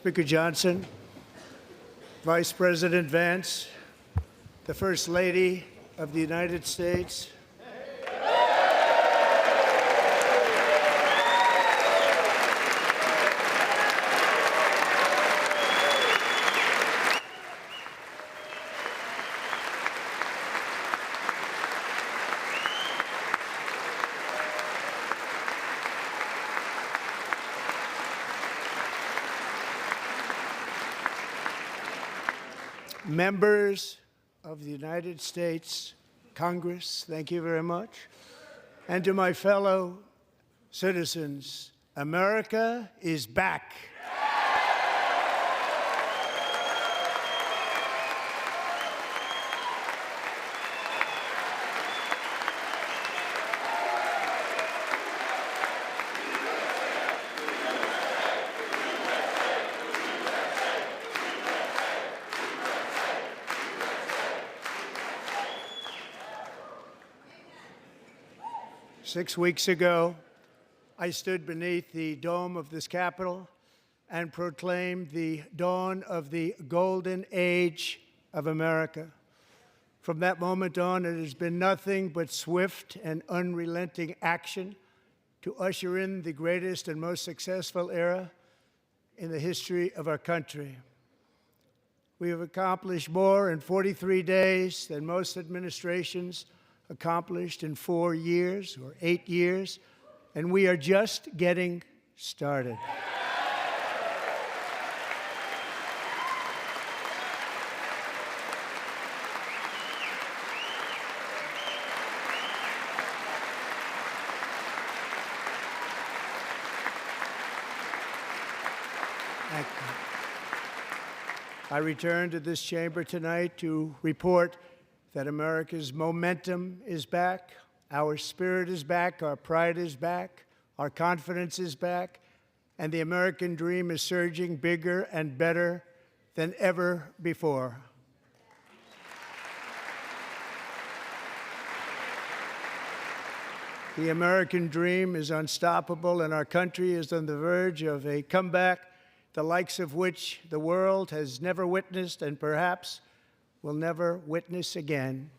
Speaker Johnson, Vice President Vance, the First Lady of the United States, members of the United States Congress, thank you very much, and to my fellow citizens, America is back. 6 weeks ago, I stood beneath the dome of this Capitol and proclaimed the dawn of the golden age of America. From that moment on, it has been nothing but swift and unrelenting action to usher in the greatest and most successful era in the history of our country. We have accomplished more in 43 days than most administrations accomplished in 4 years or 8 years, and we are just getting started. Thank you. I return to this chamber tonight to report that America's momentum is back, our spirit is back, our pride is back, our confidence is back, and the American dream is surging bigger and better than ever before. The American dream is unstoppable, and our country is on the verge of a comeback, the likes of which the world has never witnessed and perhaps will never witness again.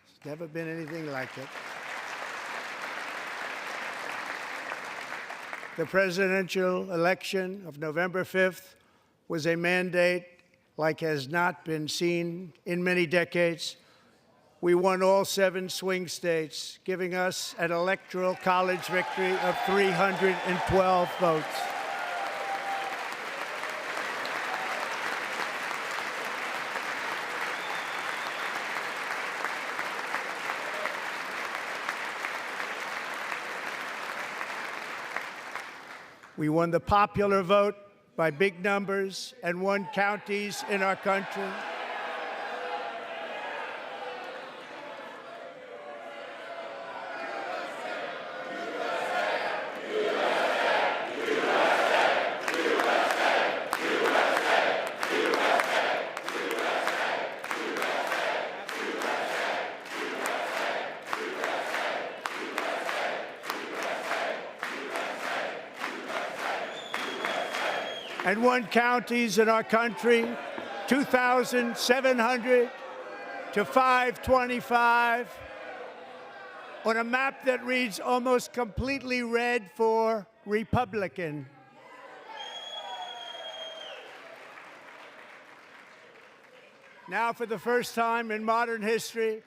There's never been anything like it. The presidential election of November 5th was a mandate like has not been seen in many decades. We won all 7 swing states, giving us an electoral college victory of 312 votes. We won the popular vote by big numbers and won counties in our country. And won counties in our country, 2,700 to 525, on a map that reads almost completely red for Republican. Now, for the first time in modern history,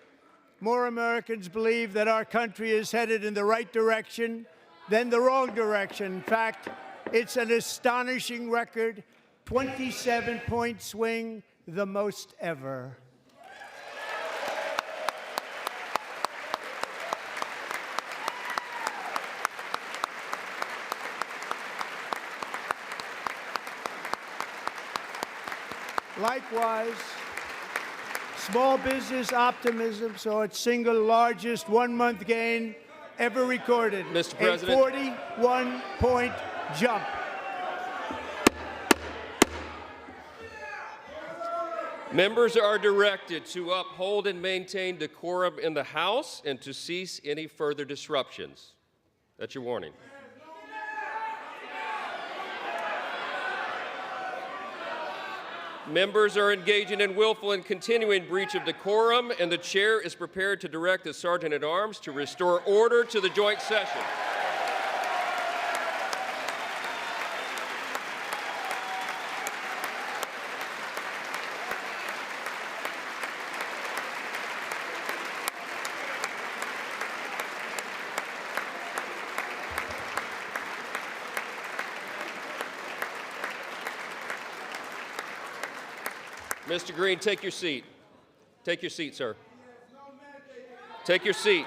more Americans believe that our country is headed in the right direction than the wrong direction. In fact, it's an astonishing record, 27-point swing, the most ever. Likewise, small business optimism saw its single largest one-month gain ever recorded. Mr. President. A 41-point jump. Members are directed to uphold and maintain decorum in the House and to cease any further disruptions. That's your warning. Members are engaging in willful and continuing breach of decorum, and the chair is prepared to direct the Sergeant-at-Arms to restore order to the joint session. Mr. Green, take your seat. Take your seat, sir. Take your seat.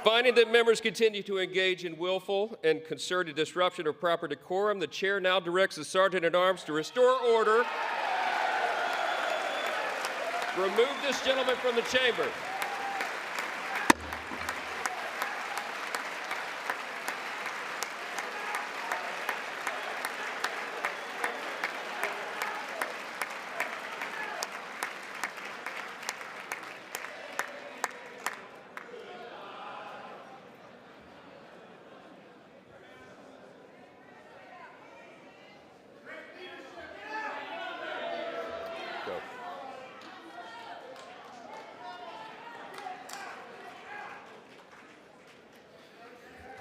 Finding that members continue to engage in willful and concerted disruption of proper decorum, the chair now directs the Sergeant-at-Arms to restore order. Remove this gentleman from the chamber. Go.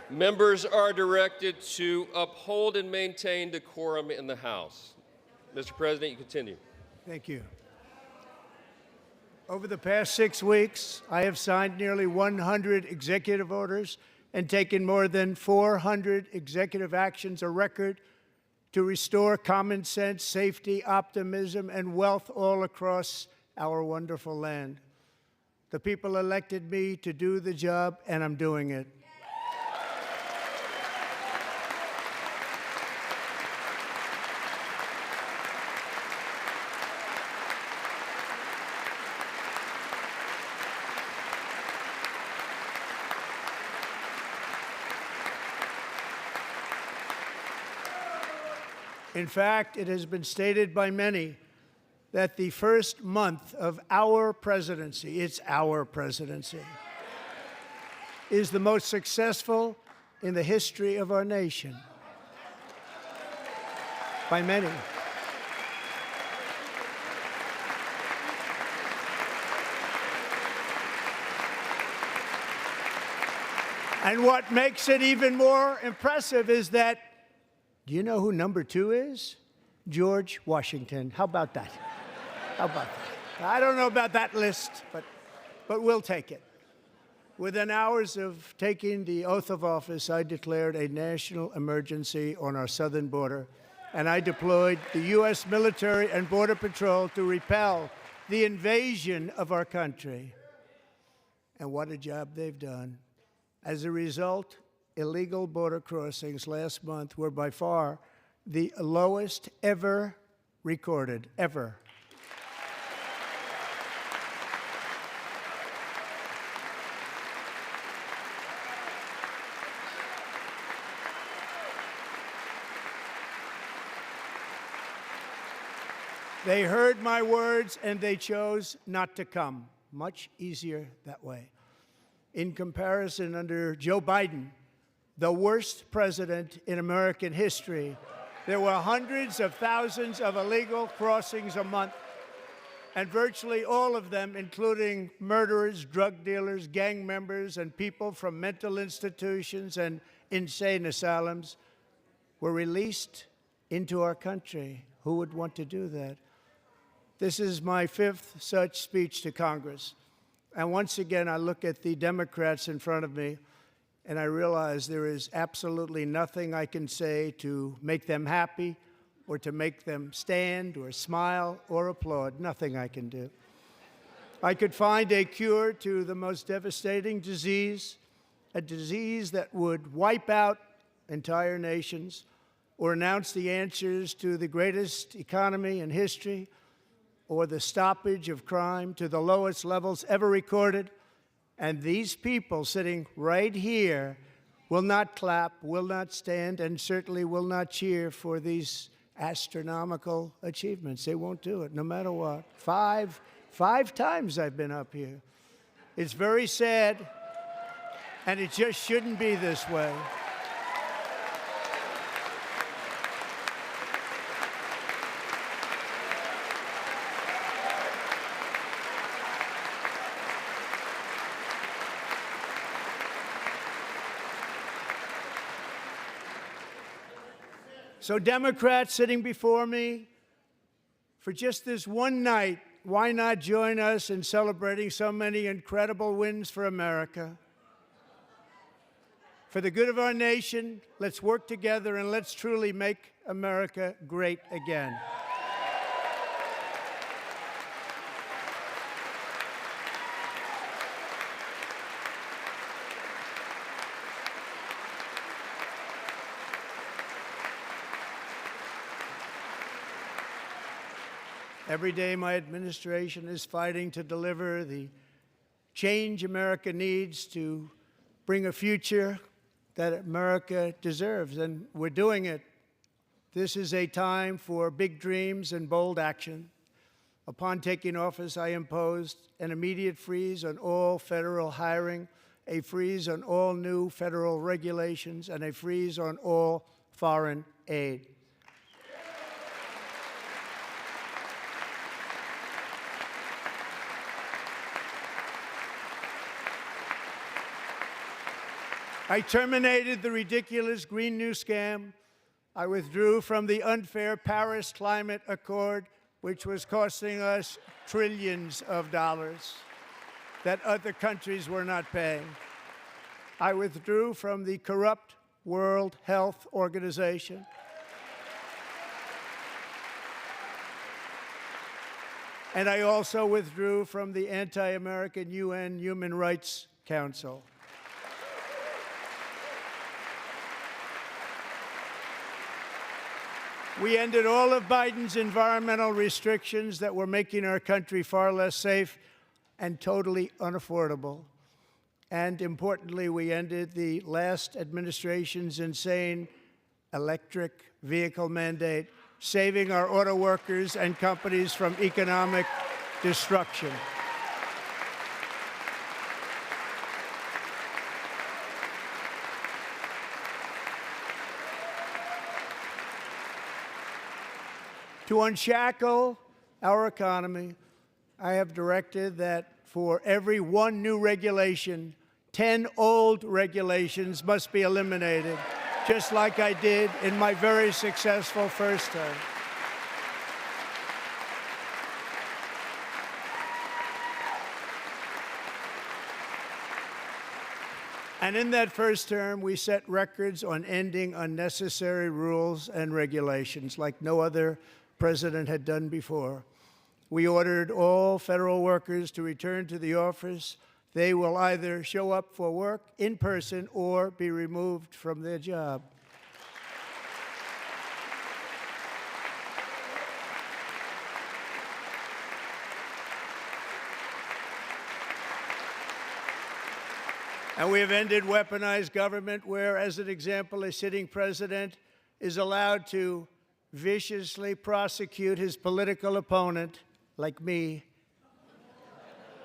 Members are directed to uphold and maintain decorum in the House. Mr. President, you continue. Thank you. Over the past 6 weeks, I have signed nearly 100 executive orders and taken more than 400 executive actions, a record to restore common sense, safety, optimism, and wealth all across our wonderful land. The people elected me to do the job, and I'm doing it. In fact, it has been stated by many that the first month of our presidency, it's our presidency, is the most successful in the history of our nation. By many. And what makes it even more impressive is that, do you know who number 2 is? George Washington. How about that? How about that? I don't know about that list, but we'll take it. Within hours of taking the oath of office, I declared a national emergency on our southern border, and I deployed the U.S. military and Border Patrol to repel the invasion of our country. And what a job they've done. As a result, illegal border crossings last month were by far the lowest ever recorded, ever. They heard my words and they chose not to come. Much easier that way. In comparison, under Joe Biden, the worst president in American history, there were hundreds of thousands of illegal crossings a month, and virtually all of them, including murderers, drug dealers, gang members, and people from mental institutions and insane asylums, were released into our country. Who would want to do that? This is my 5th such speech to Congress. And once again, I look at the Democrats in front of me, and I realize there is absolutely nothing I can say to make them happy or to make them stand or smile or applaud. Nothing I can do. I could find a cure to the most devastating disease, a disease that would wipe out entire nations, or announce the answers to the greatest economy in history, or the stoppage of crime to the lowest levels ever recorded. And these people sitting right here will not clap, will not stand, and certainly will not cheer for these astronomical achievements. They won't do it, no matter what. Five times I've been up here. It's very sad, and it just shouldn't be this way. So Democrats sitting before me, for just this one night, why not join us in celebrating so many incredible wins for America? For the good of our nation, let's work together and let's truly make America great again. Every day, my administration is fighting to deliver the change America needs to bring a future that America deserves, and we're doing it. This is a time for big dreams and bold action. Upon taking office, I imposed an immediate freeze on all federal hiring, a freeze on all new federal regulations, and a freeze on all foreign aid. I terminated the ridiculous Green New Scam. I withdrew from the unfair Paris Climate Accord, which was costing us trillions of dollars that other countries were not paying. I withdrew from the corrupt World Health Organization. And I also withdrew from the anti-American UN Human Rights Council. We ended all of Biden's environmental restrictions that were making our country far less safe and totally unaffordable. And importantly, we ended the last administration's insane electric vehicle mandate, saving our auto workers and companies from economic destruction. To unshackle our economy, I have directed that for every one new regulation, 10 old regulations must be eliminated, just like I did in my very successful first term. And in that first term, we set records on ending unnecessary rules and regulations like no other president had done before. We ordered all federal workers to return to the office. They will either show up for work in person or be removed from their job. And we have ended weaponized government where, as an example, a sitting president is allowed to viciously prosecute his political opponent, like me.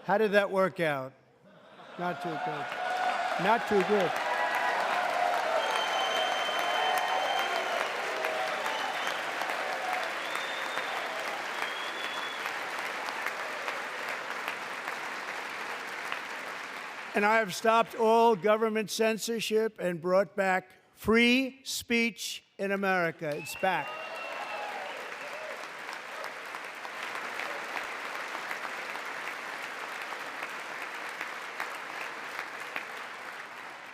How did that work out? Not too good. Not too good. And I have stopped all government censorship and brought back free speech in America. It's back.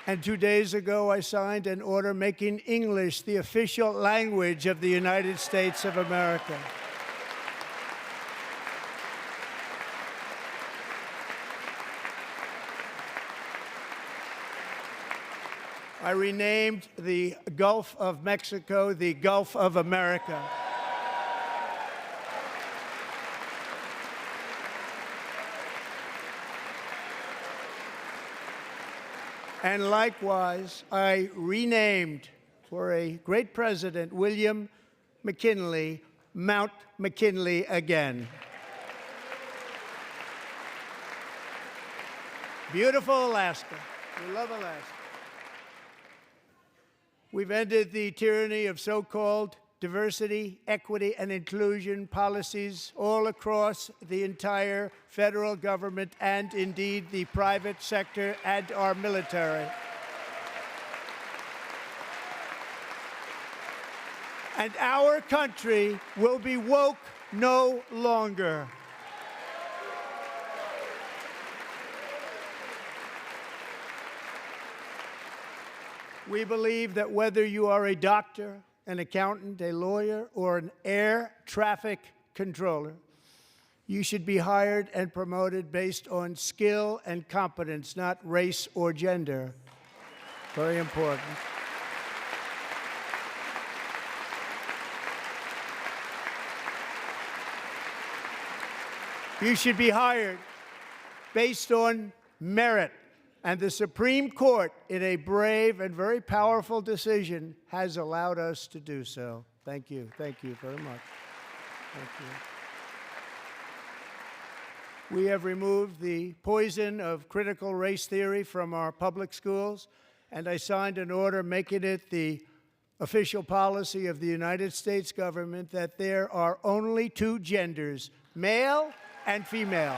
And 2 days ago, I signed an order making English the official language of the United States of America. I renamed the Gulf of Mexico the Gulf of America. And likewise, I renamed, for a great president, William McKinley, Mount McKinley again. Beautiful Alaska. We love Alaska. We've ended the tyranny of so-called diversity, equity, and inclusion policies all across the entire federal government and indeed the private sector and our military. And our country will be woke no longer. We believe that whether you are a doctor, an accountant, a lawyer, or an air traffic controller, you should be hired and promoted based on skill and competence, not race or gender. Very important. You should be hired based on merit. And the Supreme Court, in a brave and very powerful decision, has allowed us to do so. Thank you. Thank you very much. Thank you. We have removed the poison of critical race theory from our public schools, and I signed an order making it the official policy of the United States government that there are only two genders, male and female.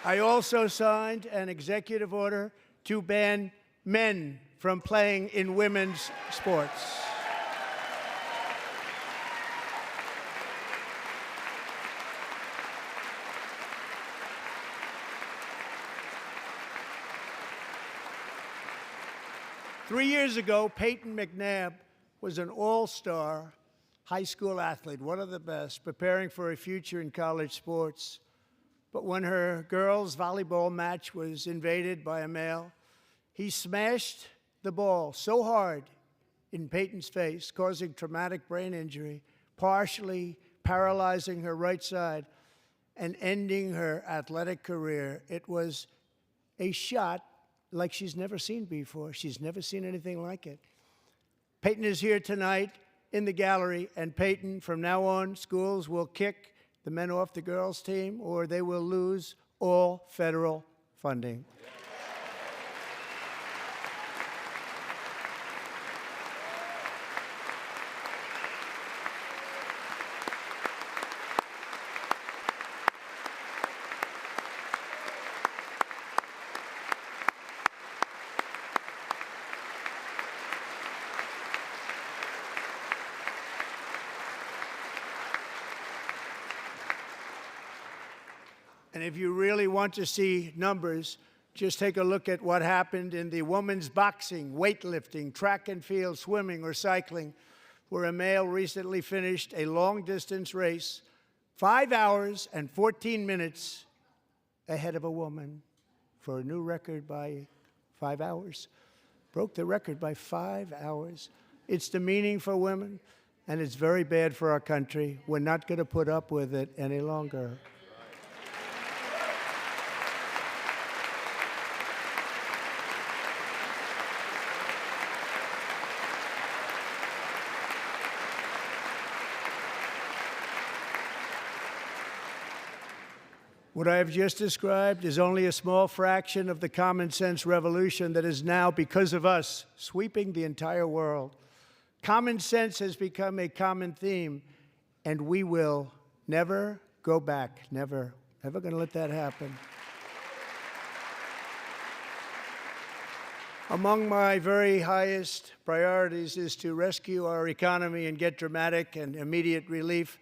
I also signed an executive order to ban men from playing in women's sports. Three years ago, Peyton McNabb was an all-star high school athlete, one of the best, preparing for a future in college sports. But when her girls' volleyball match was invaded by a male, he smashed the ball so hard in Peyton's face, causing traumatic brain injury, partially paralyzing her right side, and ending her athletic career. It was a shot like she's never seen before. She's never seen anything like it. Peyton is here tonight in the gallery, and Peyton, from now on, schools will kick the men off the girls' team, or they will lose all federal funding. And if you really want to see numbers, just take a look at what happened in the women's boxing, weightlifting, track and field, swimming, or cycling, where a male recently finished a long-distance race 5 hours and 14 minutes ahead of a woman for a new record by 5 hours. Broke the record by 5 hours. It's demeaning for women, and it's very bad for our country. We're not going to put up with it any longer. What I have just described is only a small fraction of the common sense revolution that is now, because of us, sweeping the entire world. Common sense has become a common theme, and we will never go back. Never. Never going to let that happen. Among my very highest priorities is to rescue our economy and get dramatic and immediate relief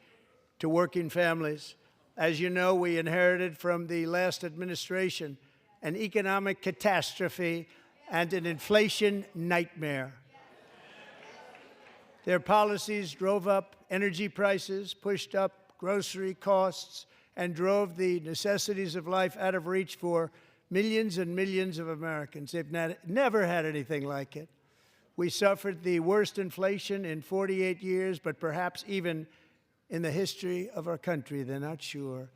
to working families. As you know, we inherited from the last administration an economic catastrophe and an inflation nightmare. Their policies drove up energy prices, pushed up grocery costs, and drove the necessities of life out of reach for millions and millions of Americans. They've never had anything like it. We suffered the worst inflation in 48 years, but perhaps even in the history of our country. They're not sure.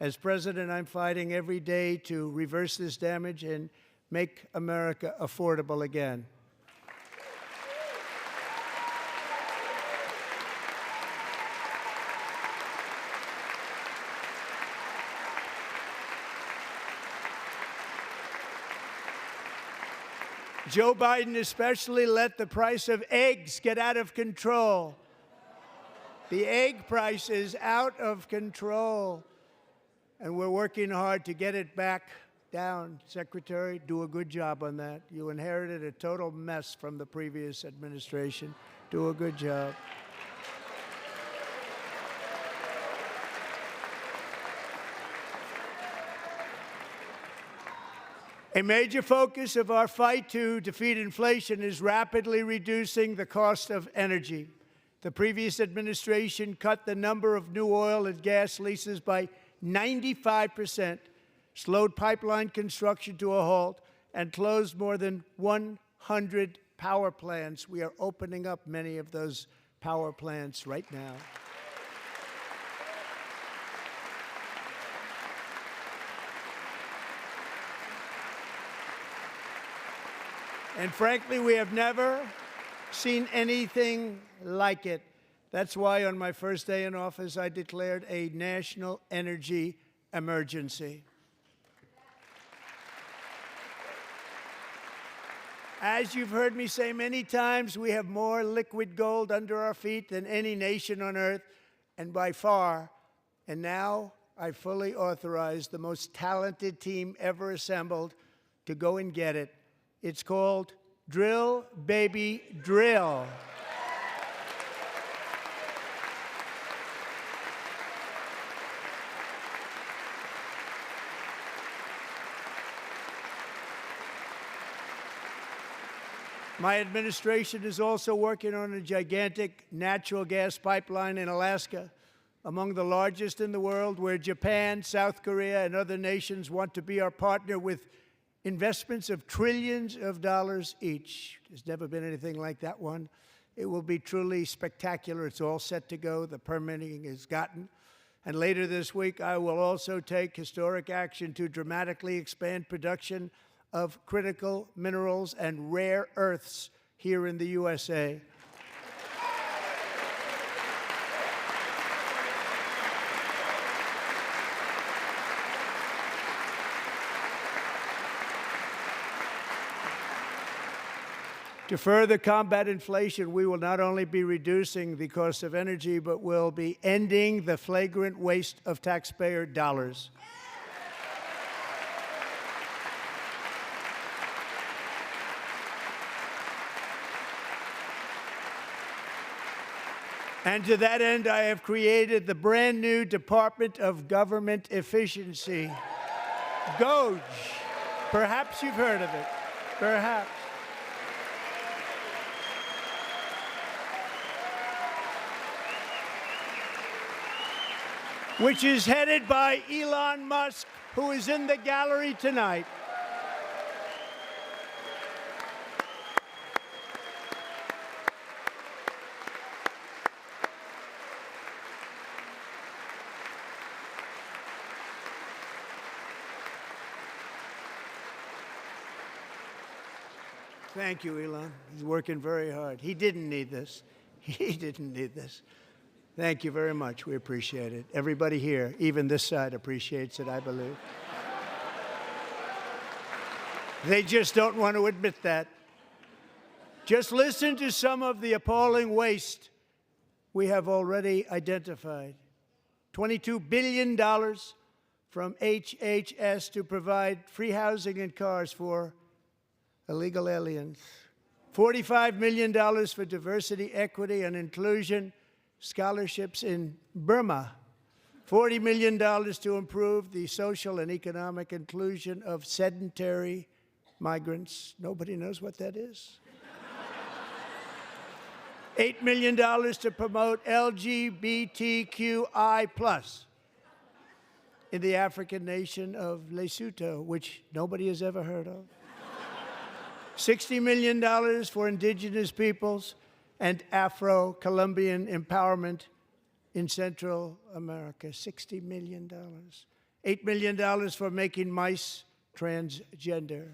As president, I'm fighting every day to reverse this damage and make America affordable again. Joe Biden especially let the price of eggs get out of control. The egg price is out of control, and we're working hard to get it back down. Secretary, do a good job on that. You inherited a total mess from the previous administration. Do a good job. A major focus of our fight to defeat inflation is rapidly reducing the cost of energy. The previous administration cut the number of new oil and gas leases by 95%, slowed pipeline construction to a halt, and closed more than 100 power plants. We are opening up many of those power plants right now. And frankly, we have never seen anything like it. That's why on my first day in office, I declared a national energy emergency. As you've heard me say many times, we have more liquid gold under our feet than any nation on earth, and by far. And now I fully authorize the most talented team ever assembled to go and get it. It's called Drill, Baby, Drill. My administration is also working on a gigantic natural gas pipeline in Alaska, among the largest in the world, where Japan, South Korea, and other nations want to be our partner with investments of trillions of dollars each. There's never been anything like that one. It will be truly spectacular. It's all set to go. The permitting is gotten. And later this week, I will also take historic action to dramatically expand production of critical minerals and rare earths here in the USA. To further combat inflation, we will not only be reducing the cost of energy, but will be ending the flagrant waste of taxpayer dollars. And to that end, I have created the brand new Department of Government Efficiency, DOGE. Perhaps you've heard of it. Perhaps. Which is headed by Elon Musk, who is in the gallery tonight. Thank you, Elon. He's working very hard. He didn't need this. He didn't need this. Thank you very much. We appreciate it. Everybody here, even this side, appreciates it, I believe. They just don't want to admit that. Just listen to some of the appalling waste we have already identified. $22 billion from HHS to provide free housing and cars for illegal aliens. $45 million for diversity, equity, and inclusion scholarships in Burma. $40 million to improve the social and economic inclusion of sedentary migrants. Nobody knows what that is. $8 million to promote LGBTQI+ in the African nation of Lesotho, which nobody has ever heard of. $60 million for indigenous peoples and Afro-Colombian empowerment in Central America. $60 million. $8 million for making mice transgender.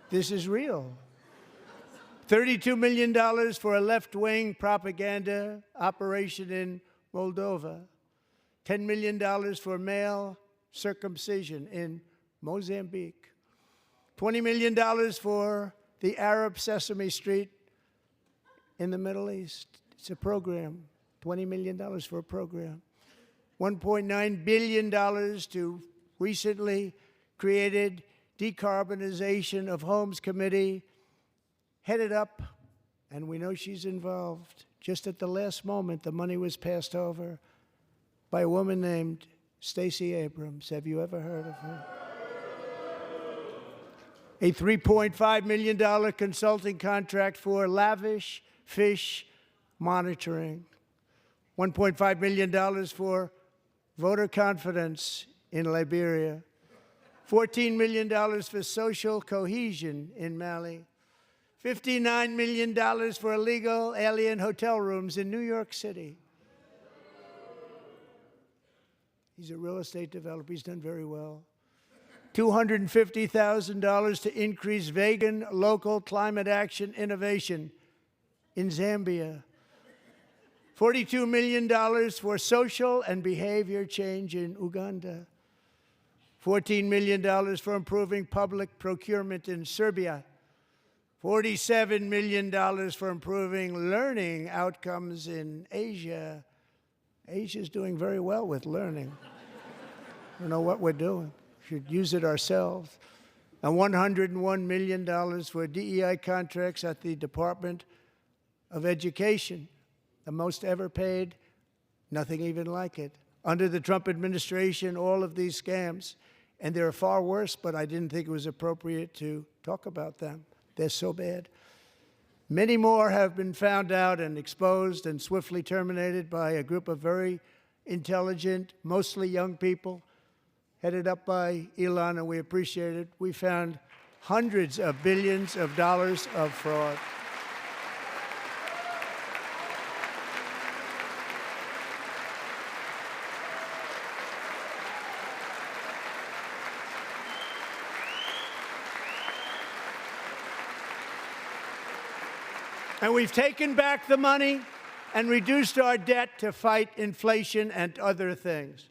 This is real. $32 million for a left-wing propaganda operation in Moldova. $10 million for male circumcision in Mozambique. $20 million for the Arab Sesame Street in the Middle East. It's a program, $20 million for a program. $1.9 billion to recently created Decarbonization of Homes Committee, headed up, and we know she's involved. Just at the last moment, the money was passed over by a woman named Stacey Abrams. Have you ever heard of her? A $3.5 million consulting contract for lavish fish monitoring. $1.5 million for voter confidence in Liberia. $14 million for social cohesion in Mali. $59 million for illegal alien hotel rooms in New York City. He's a real estate developer. He's done very well. $250,000 to increase vegan local climate action innovation in Zambia. $42 million for social and behavior change in Uganda. $14 million for improving public procurement in Serbia. $47 million for improving learning outcomes in Asia. Asia's doing very well with learning. I don't know what we're doing. We should use it ourselves. And $101 million for DEI contracts at the Department of Education, the most ever paid, nothing even like it. Under the Trump administration, all of these scams, and they're far worse, but I didn't think it was appropriate to talk about them. They're so bad. Many more have been found out and exposed and swiftly terminated by a group of very intelligent, mostly young people, headed up by Elon, and we appreciate it. We found hundreds of billions of dollars of fraud. And we've taken back the money and reduced our debt to fight inflation and other things.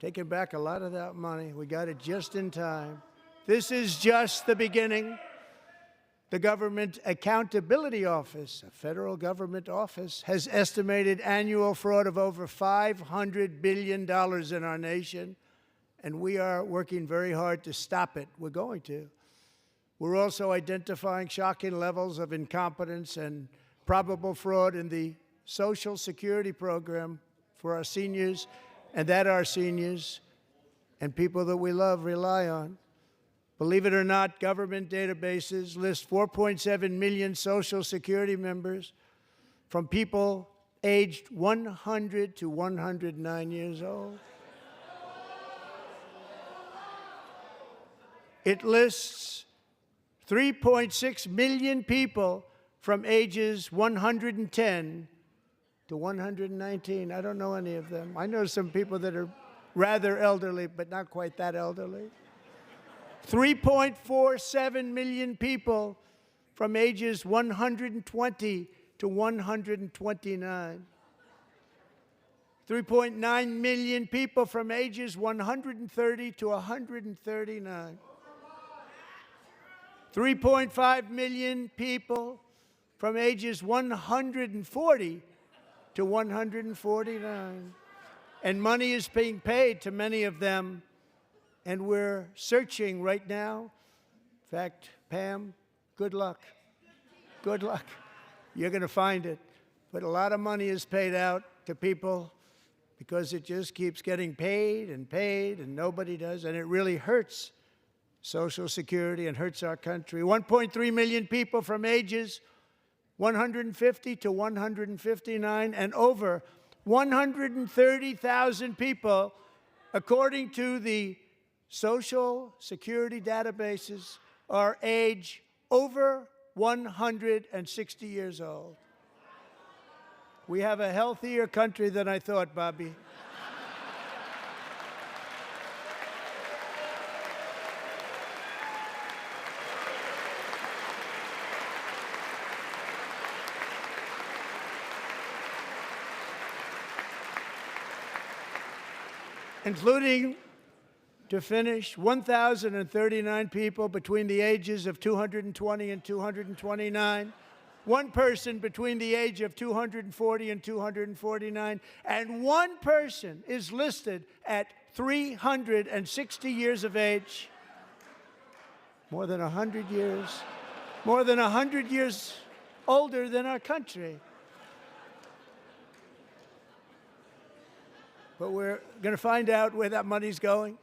Taken back a lot of that money. We got it just in time. This is just the beginning. The Government Accountability Office, a federal government office, has estimated annual fraud of over $500 billion in our nation, and we are working very hard to stop it. We're going to. We're also identifying shocking levels of incompetence and probable fraud in the Social Security program for our seniors, and that our seniors and people that we love rely on. Believe it or not, government databases list 4.7 million Social Security members from people aged 100 to 109 years old. It lists 3.6 million people from ages 110 to 119. I don't know any of them. I know some people that are rather elderly, but not quite that elderly. 3.47 million people from ages 120 to 129. 3.9 million people from ages 130 to 139. 3.5 million people from ages 140 to 149. And money is being paid to many of them, and we're searching right now. In fact, Pam, good luck. Good luck. You're going to find it. But a lot of money is paid out to people because it just keeps getting paid, and nobody does, and it really hurts Social Security and hurts our country. 1.3 million people from ages 150 to 159, and over 130,000 people, according to the Social Security databases, are age over 160 years old. We have a healthier country than I thought, Bobby. Including, to finish, 1,039 people between the ages of 220 and 229 one person between the age of 240 and 249, and one person is listed at 360 years of age. More than 100 years older than our country. But we're going to find out where that money's going,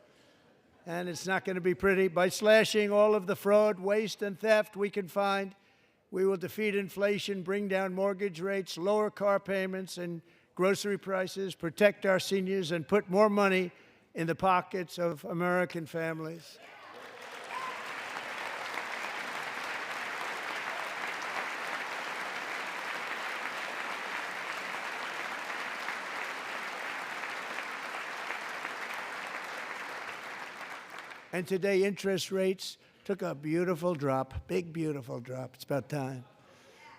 and it's not going to be pretty. By slashing all of the fraud, waste, and theft we can find, we will defeat inflation, bring down mortgage rates, lower car payments and grocery prices, protect our seniors, and put more money in the pockets of American families. And today, interest rates took a beautiful drop, big, beautiful drop. It's about time.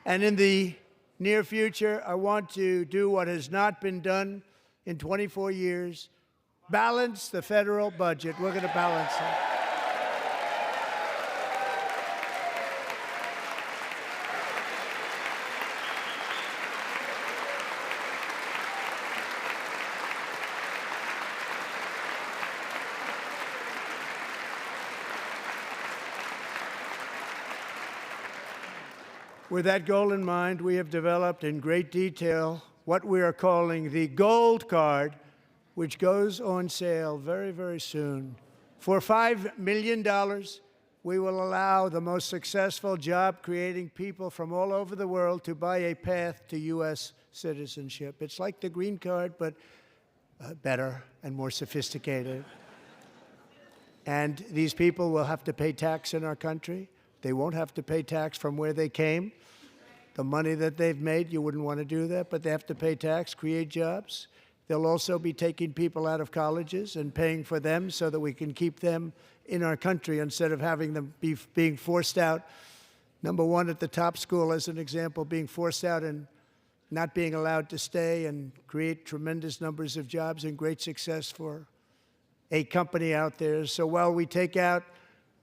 And in the near future, I want to do what has not been done in 24 years, balance the federal budget. We're going to balance it. With that goal in mind, we have developed in great detail what we are calling the Gold Card, which goes on sale very, very soon. For $5 million, we will allow the most successful job-creating people from all over the world to buy a path to U.S. citizenship. It's like the green card, but better and more sophisticated. And these people will have to pay tax in our country. They won't have to pay tax from where they came. The money that they've made, you wouldn't want to do that, but they have to pay tax, create jobs. They'll also be taking people out of colleges and paying for them so that we can keep them in our country instead of having them being forced out. Number one, at the top school, as an example, being forced out and not being allowed to stay and create tremendous numbers of jobs and great success for a company out there. So while we take out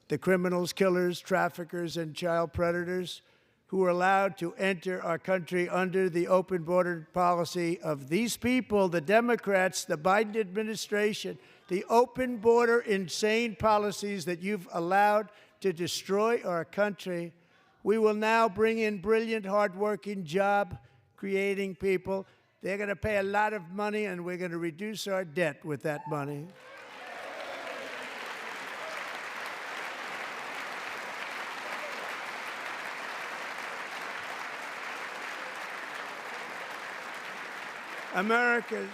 the criminals, killers, traffickers, and child predators who are allowed to enter our country under the open border policy of these people, the Democrats, the Biden administration, the open border insane policies that you've allowed to destroy our country, we will now bring in brilliant, hardworking, job-creating people. They're going to pay a lot of money, and we're going to reduce our debt with that money. Americans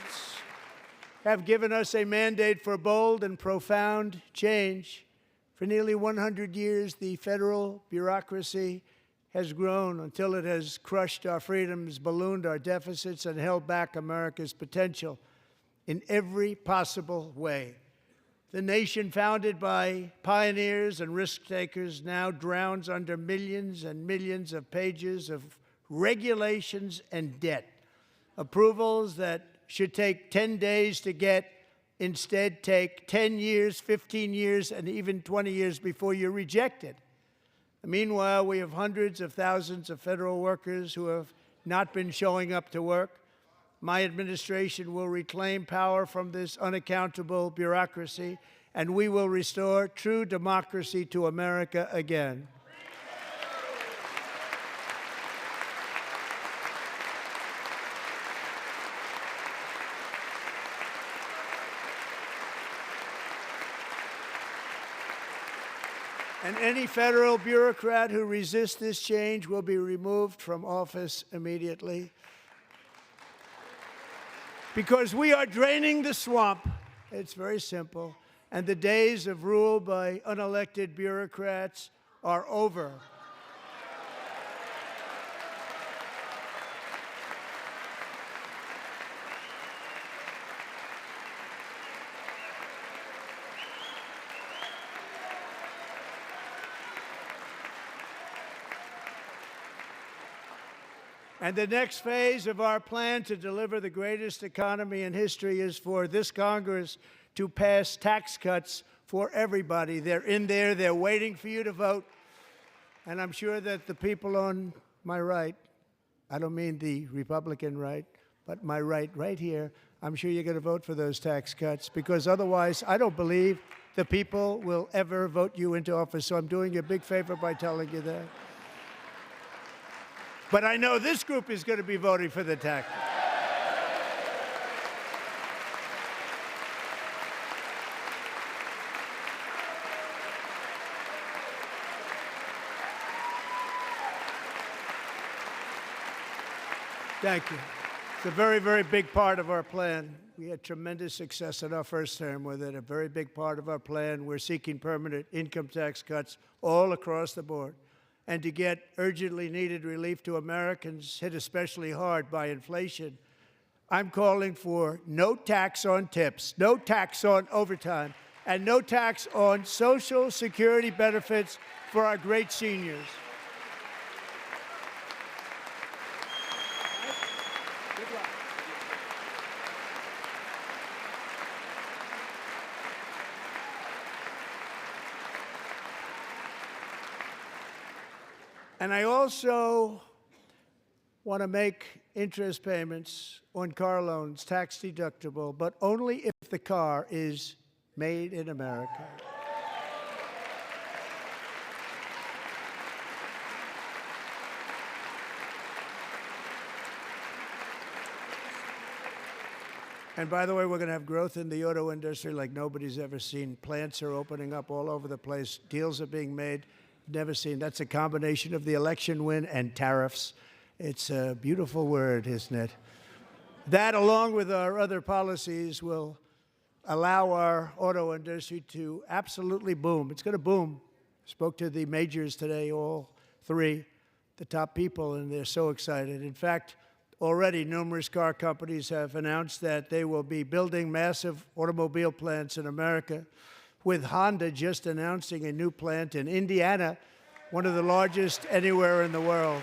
have given us a mandate for bold and profound change. For nearly 100 years, the federal bureaucracy has grown until it has crushed our freedoms, ballooned our deficits, and held back America's potential in every possible way. The nation founded by pioneers and risk-takers now drowns under millions and millions of pages of regulations and debt. Approvals that should take 10 days to get instead take 10 years, 15 years, and even 20 years before you're rejected. Meanwhile, we have hundreds of thousands of federal workers who have not been showing up to work. My administration will reclaim power from this unaccountable bureaucracy, and we will restore true democracy to America again. And any federal bureaucrat who resists this change will be removed from office immediately. Because we are draining the swamp. It's very simple. And the days of rule by unelected bureaucrats are over. And the next phase of our plan to deliver the greatest economy in history is for this Congress to pass tax cuts for everybody. They're in there. They're waiting for you to vote. And I'm sure that the people on my right, I don't mean the Republican right, but my right here, I'm sure you're going to vote for those tax cuts, because otherwise I don't believe the people will ever vote you into office. So I'm doing you a big favor by telling you that. But I know this group is going to be voting for the tax cuts. Thank you. It's a very, very big part of our plan. We had tremendous success in our first term with it, a very big part of our plan. We're seeking permanent income tax cuts all across the board. And to get urgently needed relief to Americans hit especially hard by inflation, I'm calling for no tax on tips, no tax on overtime, and no tax on Social Security benefits for our great seniors. And I also want to make interest payments on car loans tax deductible, but only if the car is made in America. And by the way, we're going to have growth in the auto industry like nobody's ever seen. Plants are opening up all over the place. Deals are being made. Never seen. That's a combination of the election win and tariffs. It's a beautiful word, isn't it? That, along with our other policies, will allow our auto industry to absolutely boom. It's going to boom. Spoke to the majors today, all three, the top people, and they're so excited. In fact, already numerous car companies have announced that they will be building massive automobile plants in America, with Honda just announcing a new plant in Indiana, one of the largest anywhere in the world.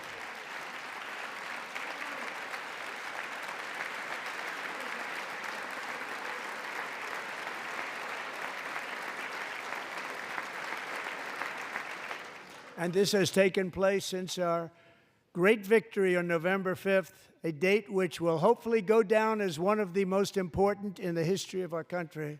And this has taken place since our great victory on November 5th, a date which will hopefully go down as one of the most important in the history of our country.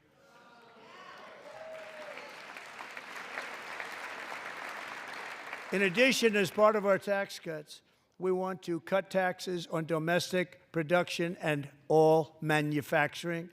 In addition, as part of our tax cuts, we want to cut taxes on domestic production and all manufacturing.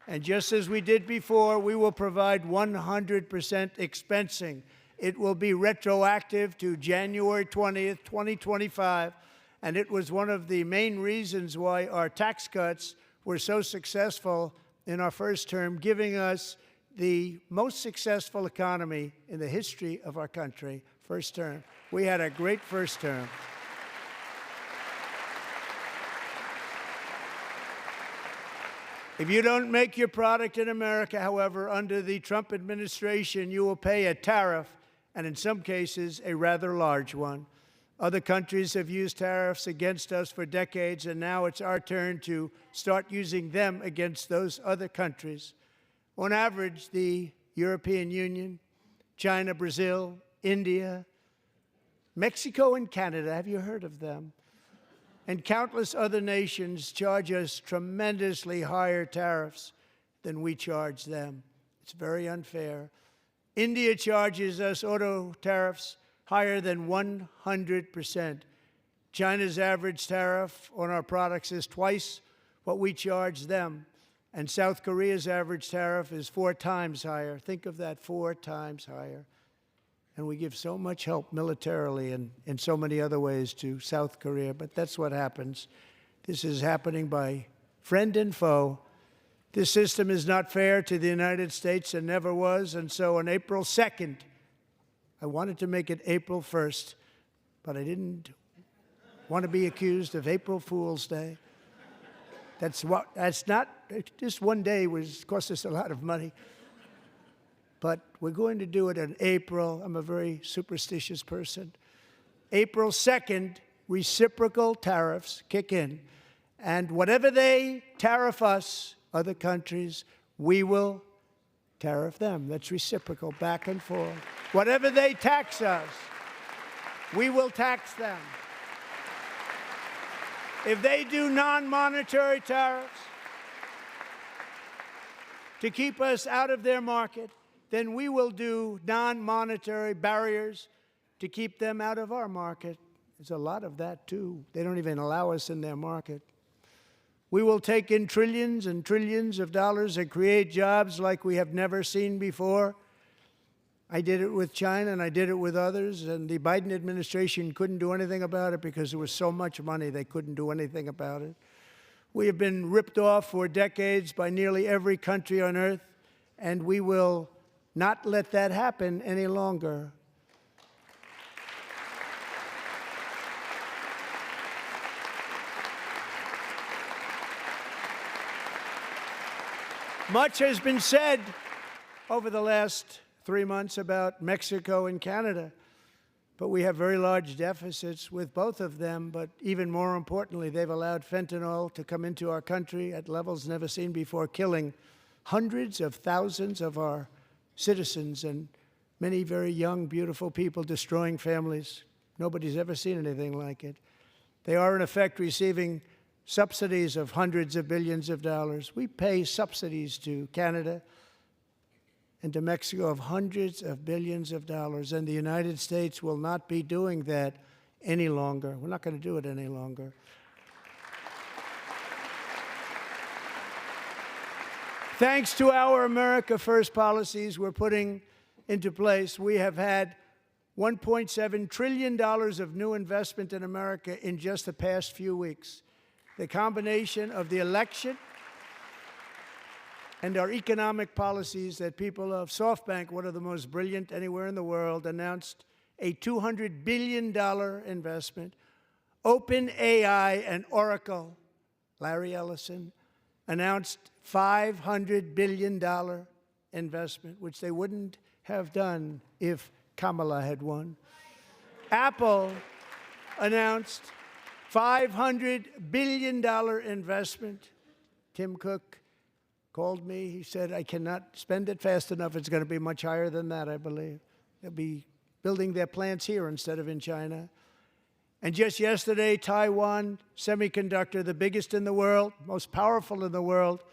And just as we did before, we will provide 100% expensing. It will be retroactive to January 20th, 2025. And it was one of the main reasons why our tax cuts were so successful in our first term, giving us the most successful economy in the history of our country. First term. We had a great first term. If you don't make your product in America, however, under the Trump administration, you will pay a tariff, and in some cases, a rather large one. Other countries have used tariffs against us for decades, and now it's our turn to start using them against those other countries. On average, the European Union, China, Brazil, India, Mexico, and Canada, have you heard of them? And countless other nations charge us tremendously higher tariffs than we charge them. It's very unfair. India charges us auto tariffs higher than 100%. China's average tariff on our products is twice what we charge them. And South Korea's average tariff is 4 times higher. Think of that, 4 times higher. And we give so much help militarily and in so many other ways to South Korea, but that's what happens. This is happening by friend and foe. This system is not fair to the United States and never was, and so on April 2nd, I wanted to make it April 1st, but I didn't want to be accused of April Fool's Day. That's not, just one day cost us a lot of money. But we're going to do it in April. I'm a very superstitious person. April 2nd, reciprocal tariffs kick in. And whatever they tariff us, other countries, we will tariff them. That's reciprocal, back and forth. Whatever they tax us, we will tax them. If they do non-monetary tariffs to keep us out of their market, then we will do non-monetary barriers to keep them out of our market. There's a lot of that, too. They don't even allow us in their market. We will take in trillions and trillions of dollars and create jobs like we have never seen before. I did it with China, and I did it with others, and the Biden administration couldn't do anything about it because there was so much money they couldn't do anything about it. We have been ripped off for decades by nearly every country on earth, and we will not let that happen any longer. Much has been said over the last 3 months about Mexico and Canada, but we have very large deficits with both of them. But even more importantly, they've allowed fentanyl to come into our country at levels never seen before, killing hundreds of thousands of our citizens and many very young, beautiful people, destroying families. Nobody's ever seen anything like it. They are, in effect, receiving subsidies of hundreds of billions of dollars. We pay subsidies to Canada and to Mexico of hundreds of billions of dollars, and the United States will not be doing that any longer. We're not going to do it any longer. Thanks to our America First policies we're putting into place, we have had $1.7 trillion of new investment in America in just the past few weeks. The combination of the election and our economic policies that people of SoftBank, one of the most brilliant anywhere in the world, announced a $200 billion investment. OpenAI and Oracle, Larry Ellison, announced $500 billion investment, which they wouldn't have done if Kamala had won. Apple announced $500 billion investment. Tim Cook called me. He said, I cannot spend it fast enough. It's going to be much higher than that, I believe. They'll be building their plants here instead of in China. And just yesterday, Taiwan Semiconductor, the biggest in the world, most powerful in the world,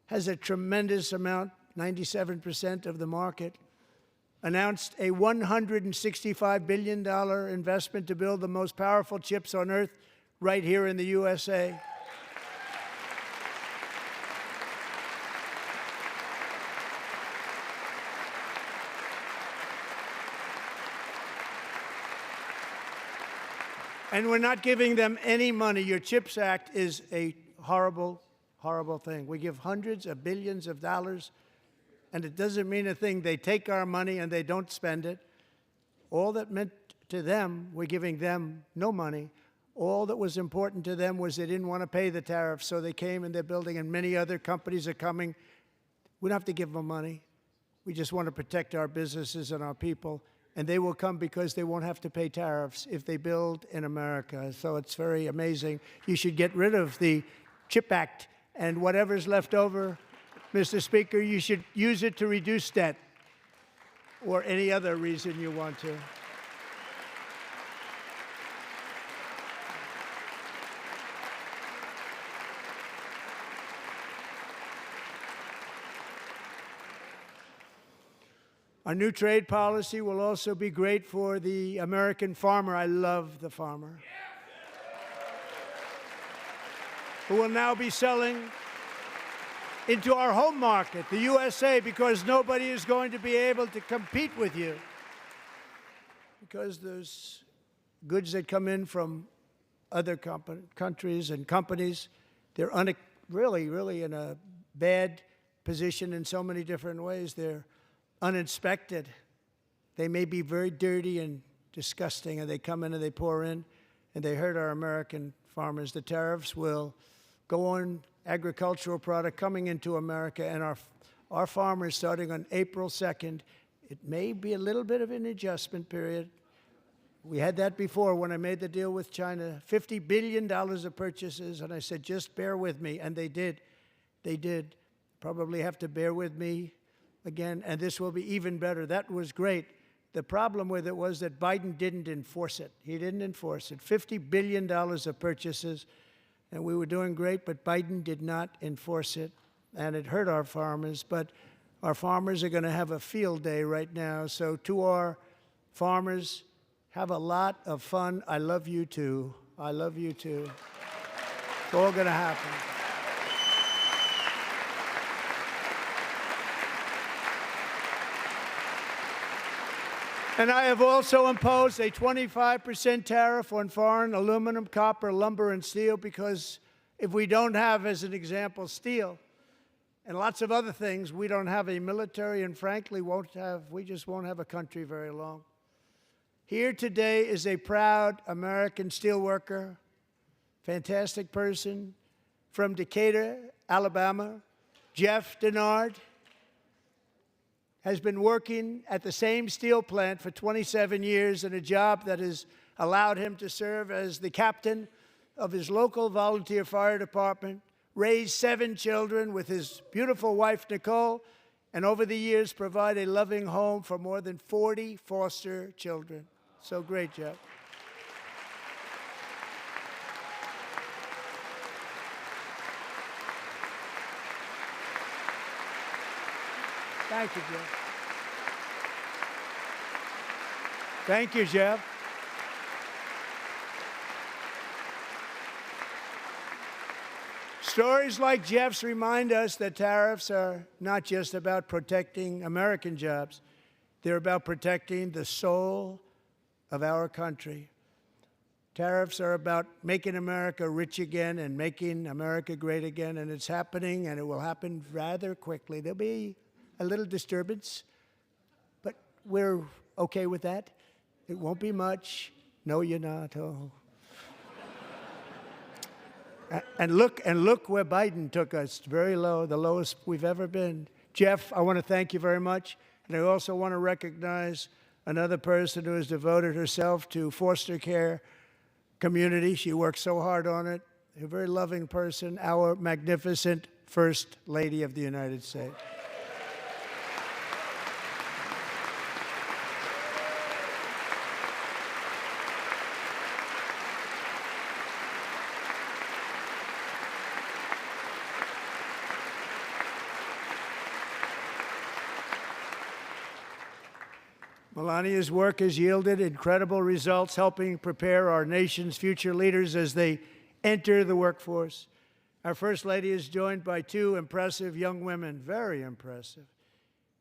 has a tremendous amount, 97% of the market, announced a $165 billion investment to build the most powerful chips on earth right here in the USA. And we're not giving them any money. Your CHIPS Act is a horrible, horrible thing. We give hundreds of billions of dollars, and it doesn't mean a thing. They take our money and they don't spend it. All that meant to them, we're giving them no money. All that was important to them was they didn't want to pay the tariffs, so they came and they're building, and many other companies are coming. We don't have to give them money. We just want to protect our businesses and our people. And they will come because they won't have to pay tariffs if they build in America. So it's very amazing. You should get rid of the CHIP Act, and whatever's left over, Mr. Speaker, you should use it to reduce debt or any other reason you want to. Our new trade policy will also be great for the American farmer. I love the farmer, who will now be selling into our home market, the USA, because nobody is going to be able to compete with you. Because those goods that come in from other countries and companies, they're really in a bad position in so many different ways. They're uninspected. They may be very dirty and disgusting, and they come in and they pour in, and they hurt our American farmers. The tariffs will go on agricultural product coming into America, and our farmers, starting on April 2nd, it may be a little bit of an adjustment period. We had that before when I made the deal with China, $50 billion of purchases, and I said, just bear with me, and they did. They did. Probably have to bear with me again, and this will be even better. That was great. The problem with it was that Biden didn't enforce it. He didn't enforce it. $50 billion of purchases, and we were doing great, but Biden did not enforce it, and it hurt our farmers. But our farmers are going to have a field day right now. So to our farmers, have a lot of fun. I love you too. I love you too. It's all going to happen. And I have also imposed a 25% tariff on foreign aluminum, copper, lumber, and steel, because if we don't have, as an example, steel and lots of other things, we don't have a military, and frankly, we just won't have a country very long. Here today is a proud American steelworker, fantastic person from Decatur, Alabama, Jeff Denard. Has been working at the same steel plant for 27 years in a job that has allowed him to serve as the captain of his local volunteer fire department, raise 7 children with his beautiful wife, Nicole, and over the years provide a loving home for more than 40 foster children. So great, Jeff. Thank you, Jeff. Thank you, Jeff. Stories like Jeff's remind us that tariffs are not just about protecting American jobs. They're about protecting the soul of our country. Tariffs are about making America rich again and making America great again, and it's happening, and it will happen rather quickly. There'll be a little disturbance, but we're okay with that. It won't be much. No, you're not. Oh. And look where Biden took us, very low, the lowest we've ever been. Jeff, I want to thank you very much. And I also want to recognize another person who has devoted herself to foster care community. She works so hard on it. A very loving person, our magnificent First Lady of the United States. Melania's work has yielded incredible results, helping prepare our nation's future leaders as they enter the workforce. Our First Lady is joined by 2 impressive young women, very impressive.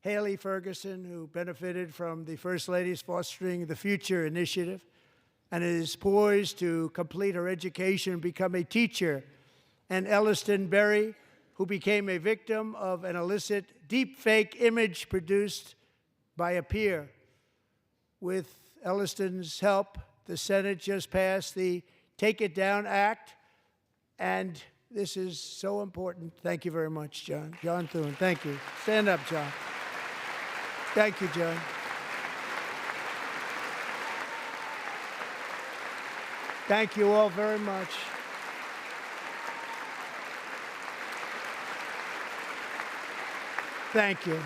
Haley Ferguson, who benefited from the First Lady's Fostering the Future initiative and is poised to complete her education and become a teacher. And Elliston Berry, who became a victim of an illicit deepfake image produced by a peer. With Elliston's help, the Senate just passed the Take It Down Act, and this is so important. Thank you very much, John. John Thune, thank you. Stand up, John. Thank you, John. Thank you all very much. Thank you.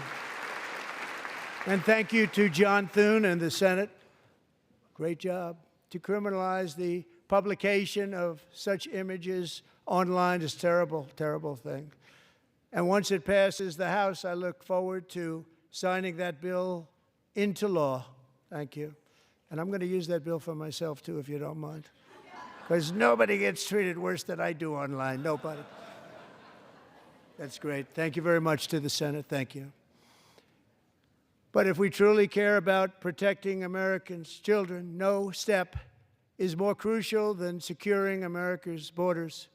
And thank you to John Thune and the Senate. Great job. To criminalize the publication of such images online is a terrible, terrible thing. And once it passes the House, I look forward to signing that bill into law. Thank you. And I'm going to use that bill for myself, too, if you don't mind. Because nobody gets treated worse than I do online. Nobody. That's great. Thank you very much to the Senate. Thank you. But if we truly care about protecting Americans' children, no step is more crucial than securing America's borders.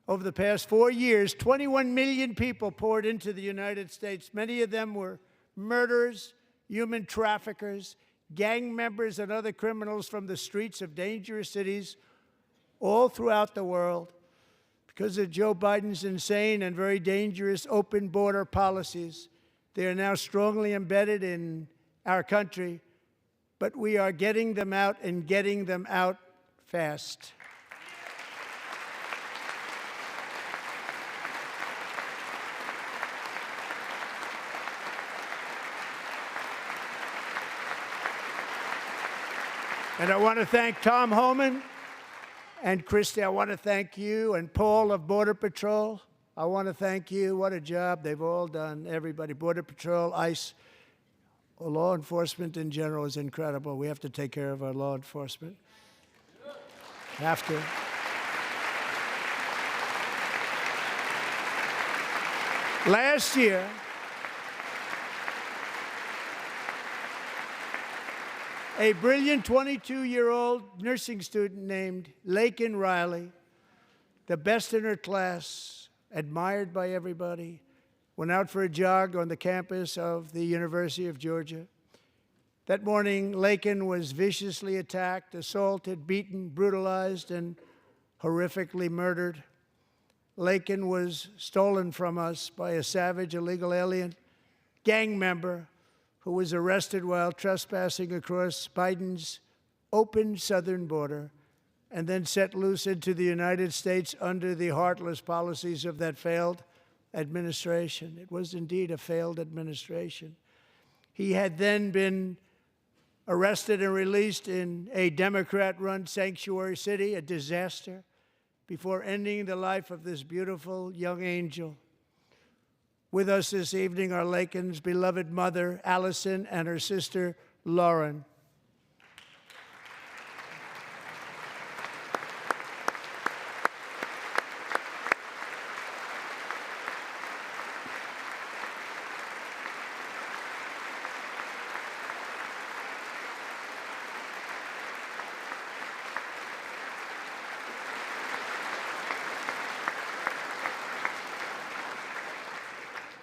Over the past 4 years, 21 million people poured into the United States. Many of them were murderers, human traffickers, gang members, and other criminals from the streets of dangerous cities all throughout the world. Because of Joe Biden's insane and very dangerous open border policies, they are now strongly embedded in our country, but we are getting them out and getting them out fast. And I want to thank Tom Homan and Christy. I want to thank you and Paul of Border Patrol. I want to thank you. What a job they've all done, everybody. Border Patrol, ICE, law enforcement in general is incredible. We have to take care of our law enforcement. Have to. Last year, a brilliant 22-year-old nursing student named Laken Riley, the best in her class, admired by everybody, went out for a jog on the campus of the University of Georgia. That morning, Laken was viciously attacked, assaulted, beaten, brutalized, and horrifically murdered. Laken was stolen from us by a savage illegal alien gang member who was arrested while trespassing across Biden's open southern border and then set loose into the United States under the heartless policies of that failed administration. It was indeed a failed administration. He had then been arrested and released in a Democrat-run sanctuary city, a disaster, before ending the life of this beautiful young angel. With us this evening are Laken's beloved mother, Allison, and her sister, Lauren.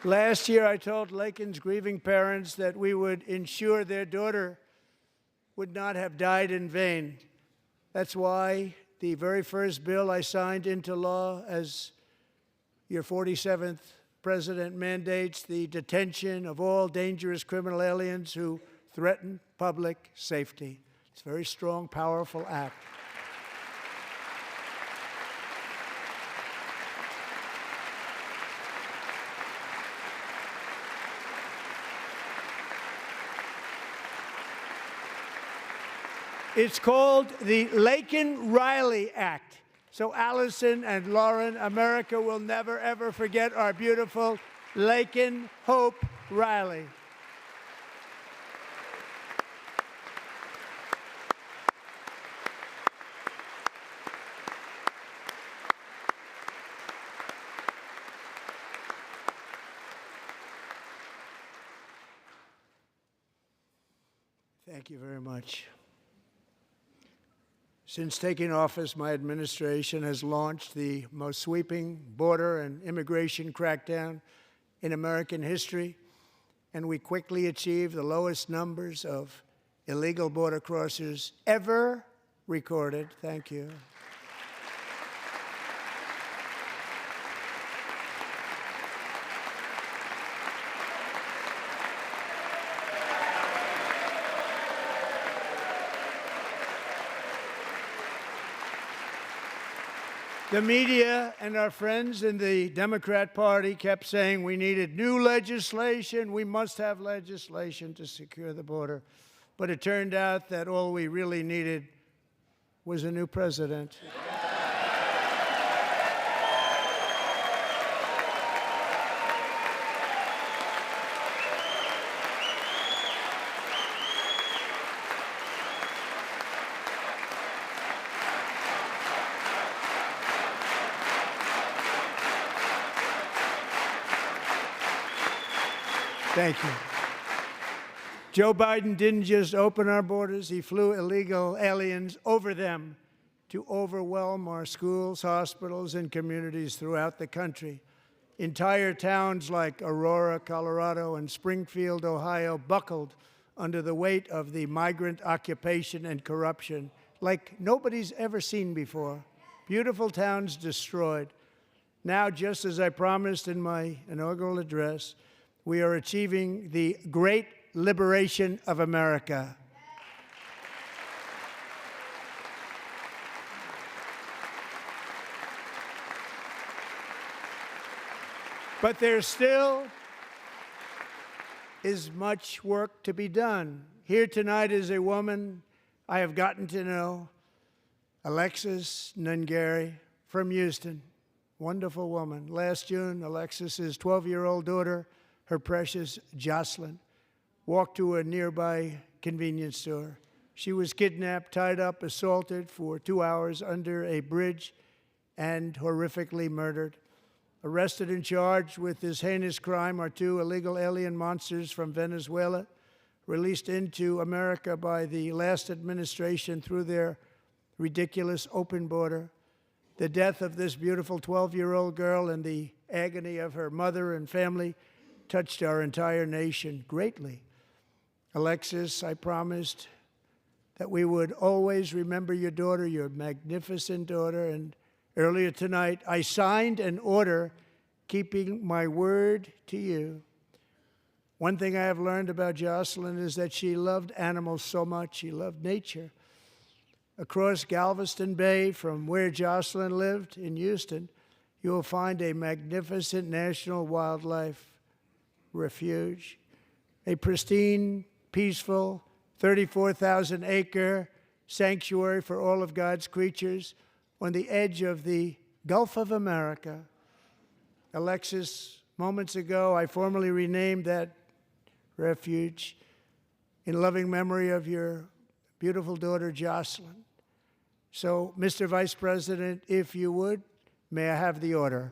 Last year, I told Laken's grieving parents that we would ensure their daughter would not have died in vain. That's why the very first bill I signed into law as your 47th president mandates the detention of all dangerous criminal aliens who threaten public safety. It's a very strong, powerful act. It's called the Laken-Riley Act. So Allison and Lauren, America will never, ever forget our beautiful Laken Hope Riley. Thank you very much. Since taking office, my administration has launched the most sweeping border and immigration crackdown in American history, and we quickly achieved the lowest numbers of illegal border crossers ever recorded. Thank you. The media and our friends in the Democrat Party kept saying we needed new legislation, we must have legislation to secure the border. But it turned out that all we really needed was a new president. Thank you. Joe Biden didn't just open our borders, he flew illegal aliens over them to overwhelm our schools, hospitals, and communities throughout the country. Entire towns like Aurora, Colorado, and Springfield, Ohio, buckled under the weight of the migrant occupation and corruption like nobody's ever seen before. Beautiful towns destroyed. Now, just as I promised in my inaugural address, we are achieving the great liberation of America. But there still is much work to be done. Here tonight is a woman I have gotten to know Alexis Nungary from Houston. Wonderful woman. Last June, Alexis's 12-year-old daughter, her precious Jocelyn, walked to a nearby convenience store. She was kidnapped, tied up, assaulted for 2 hours under a bridge, and horrifically murdered. Arrested and charged with this heinous crime are 2 illegal alien monsters from Venezuela, released into America by the last administration through their ridiculous open border. The death of this beautiful 12-year-old girl and the agony of her mother and family touched our entire nation greatly. Alexis, I promised that we would always remember your daughter, your magnificent daughter, and earlier tonight I signed an order keeping my word to you. One thing I have learned about Jocelyn is that she loved animals so much. She loved nature. Across Galveston Bay, from where Jocelyn lived in Houston, you will find a magnificent national wildlife refuge, a pristine, peaceful, 34,000-acre sanctuary for all of God's creatures on the edge of the Gulf of America. Alexis, moments ago, I formally renamed that refuge in loving memory of your beautiful daughter, Jocelyn. So, Mr. Vice President, if you would, may I have the order?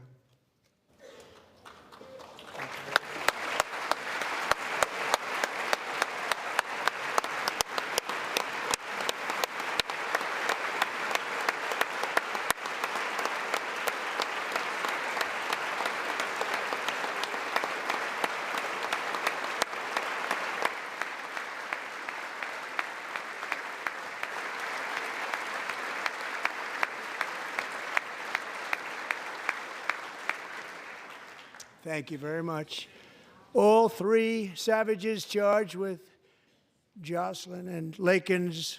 Thank you very much. All 3 savages charged with Jocelyn and Lakin's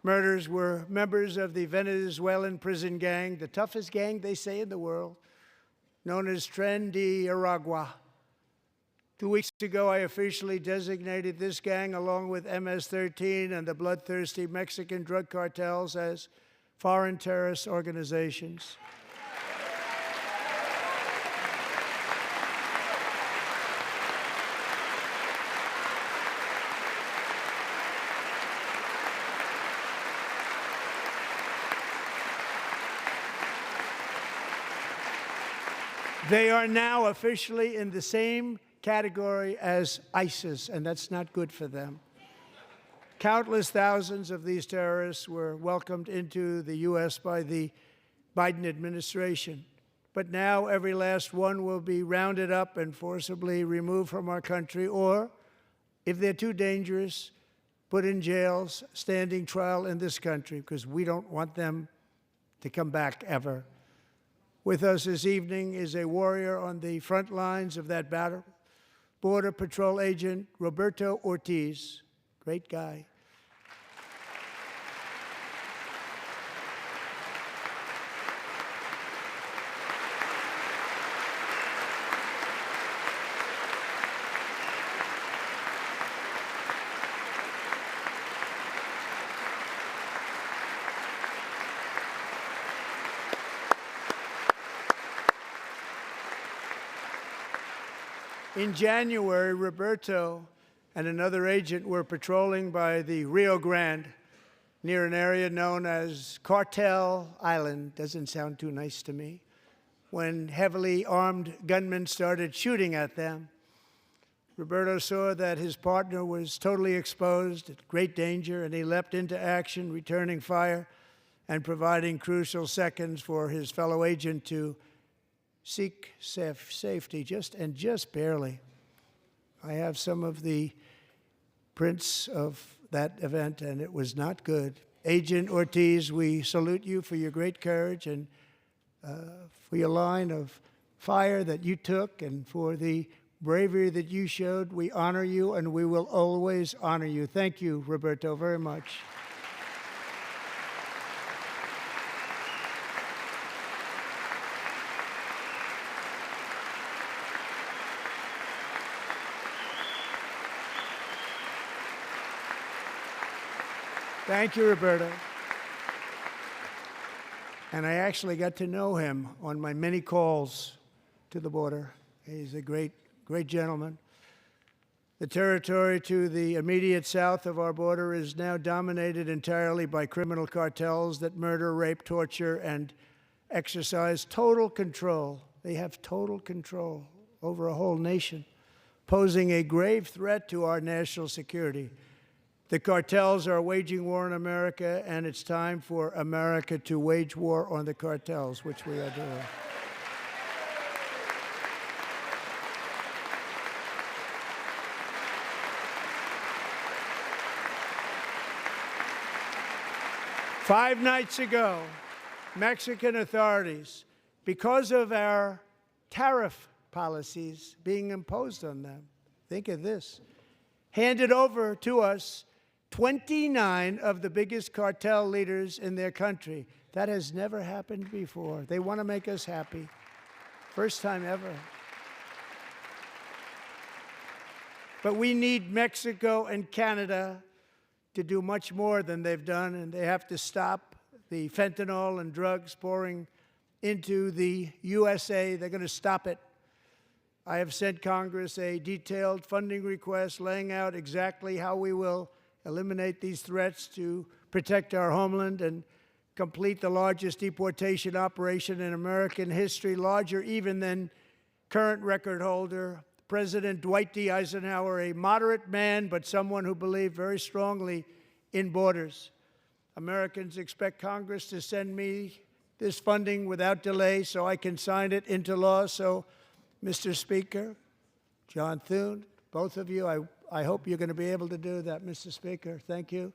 murders were members of the Venezuelan prison gang, the toughest gang, they say, in the world, known as Tren de Aragua. 2 weeks ago, I officially designated this gang, along with MS-13 and the bloodthirsty Mexican drug cartels, as foreign terrorist organizations. They are now officially in the same category as ISIS, and that's not good for them. Countless thousands of these terrorists were welcomed into the U.S. by the Biden administration. But now every last one will be rounded up and forcibly removed from our country, or, if they're too dangerous, put in jails, standing trial in this country, because we don't want them to come back ever. With us this evening is a warrior on the front lines of that battle, Border Patrol Agent Roberto Ortiz. Great guy. In January, Roberto and another agent were patrolling by the Rio Grande near an area known as Cartel Island. Doesn't sound too nice to me. When heavily armed gunmen started shooting at them, Roberto saw that his partner was totally exposed, at great danger, and he leapt into action, returning fire and providing crucial seconds for his fellow agent to seek safety, just barely. I have some of the prints of that event, and it was not good. Agent Ortiz, we salute you for your great courage and for your line of fire that you took and for the bravery that you showed. We honor you, and we will always honor you. Thank you, Roberto, very much. Thank you, Roberta. And I actually got to know him on my many calls to the border. He's a great, great gentleman. The territory to the immediate south of our border is now dominated entirely by criminal cartels that murder, rape, torture, and exercise total control. They have total control over a whole nation, posing a grave threat to our national security. The cartels are waging war in America, and it's time for America to wage war on the cartels, which we are doing. Five nights ago, Mexican authorities, because of our tariff policies being imposed on them, think of this, handed over to us 29 of the biggest cartel leaders in their country. That has never happened before. They want to make us happy. First time ever. But we need Mexico and Canada to do much more than they've done, and they have to stop the fentanyl and drugs pouring into the USA. They're going to stop it. I have sent Congress a detailed funding request laying out exactly how we will eliminate these threats to protect our homeland and complete the largest deportation operation in American history, larger even than current record holder, President Dwight D. Eisenhower, a moderate man, but someone who believed very strongly in borders. Americans expect Congress to send me this funding without delay so I can sign it into law. So, Mr. Speaker, John Thune, both of you, I hope you're going to be able to do that, Mr. Speaker. Thank you.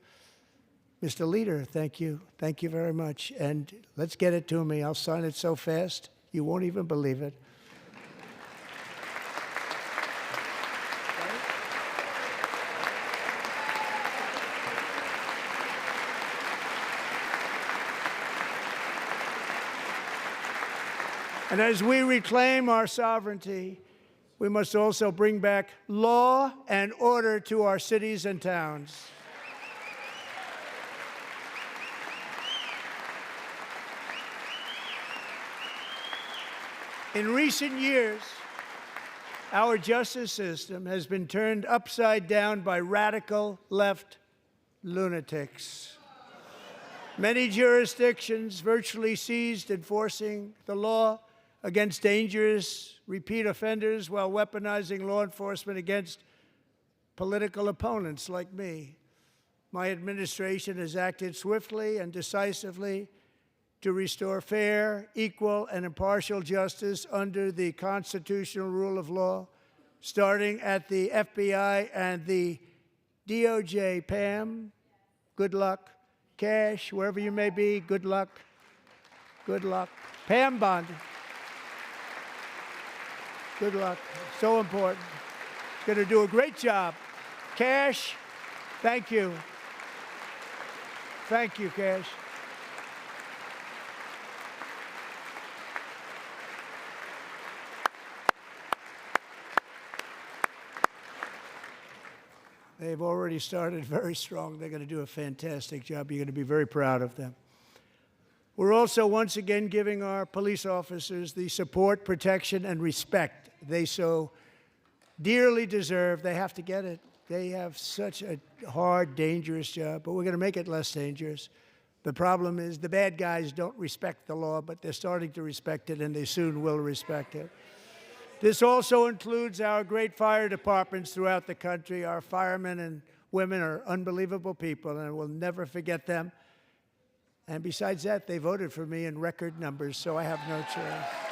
Mr. Leader, thank you. Thank you very much. And let's get it to me. I'll sign it so fast, you won't even believe it. And as we reclaim our sovereignty, we must also bring back law and order to our cities and towns. In recent years, our justice system has been turned upside down by radical left lunatics. Many jurisdictions virtually ceased enforcing the law against dangerous repeat offenders while weaponizing law enforcement against political opponents like me. My administration has acted swiftly and decisively to restore fair, equal, and impartial justice under the constitutional rule of law, starting at the FBI and the DOJ. Pam, good luck. Cash, wherever you may be, good luck. Good luck. Pam Bondi. Good luck. So important. Going to do a great job. Cash, thank you. Thank you, Cash. They've already started very strong. They're going to do a fantastic job. You're going to be very proud of them. We're also once again giving our police officers the support, protection, and respect they so dearly deserve. They have to get it. They have such a hard, dangerous job, but we're going to make it less dangerous. The problem is the bad guys don't respect the law, but they're starting to respect it, and they soon will respect it. This also includes our great fire departments throughout the country. Our firemen and women are unbelievable people, and we'll never forget them. And besides that, they voted for me in record numbers, so I have no choice.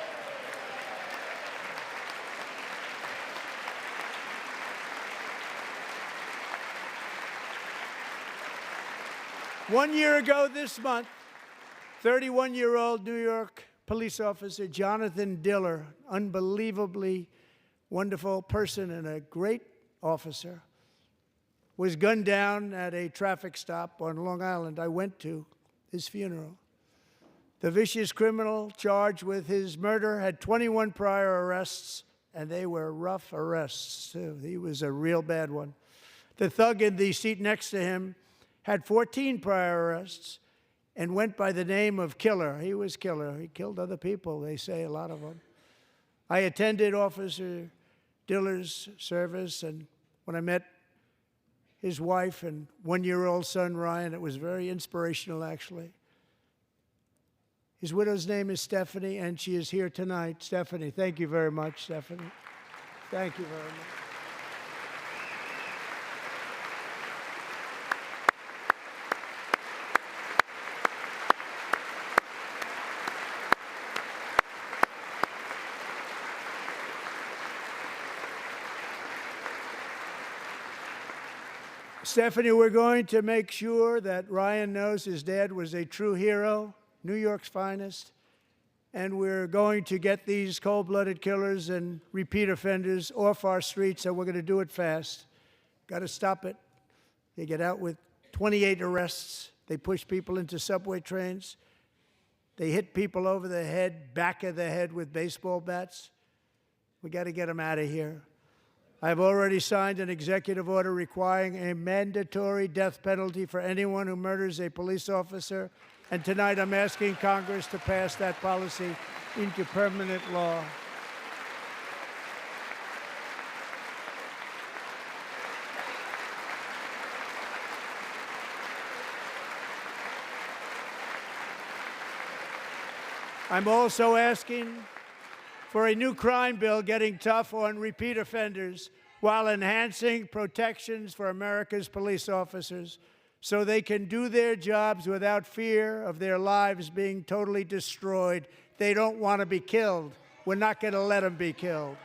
One year ago this month, 31-year-old New York police officer Jonathan Diller, unbelievably wonderful person and a great officer, was gunned down at a traffic stop on Long Island. I went to his funeral. The vicious criminal charged with his murder had 21 prior arrests, and they were rough arrests, too. He was a real bad one. The thug in the seat next to him had 14 prior arrests, and went by the name of Killer. He was Killer. He killed other people, they say, a lot of them. I attended Officer Diller's service, and when I met his wife and one-year-old son, Ryan, it was very inspirational, actually. His widow's name is Stephanie, and she is here tonight. Stephanie, thank you very much, Stephanie. Thank you very much. Stephanie, we're going to make sure that Ryan knows his dad was a true hero, New York's finest, and we're going to get these cold-blooded killers and repeat offenders off our streets, and we're going to do it fast. Got to stop it. They get out with 28 arrests. They push people into subway trains. They hit people over the head, back of the head with baseball bats. We got to get them out of here. I've already signed an executive order requiring a mandatory death penalty for anyone who murders a police officer, and tonight I'm asking Congress to pass that policy into permanent law. I'm also asking for a new crime bill getting tough on repeat offenders while enhancing protections for America's police officers so they can do their jobs without fear of their lives being totally destroyed. They don't want to be killed. We're not going to let them be killed.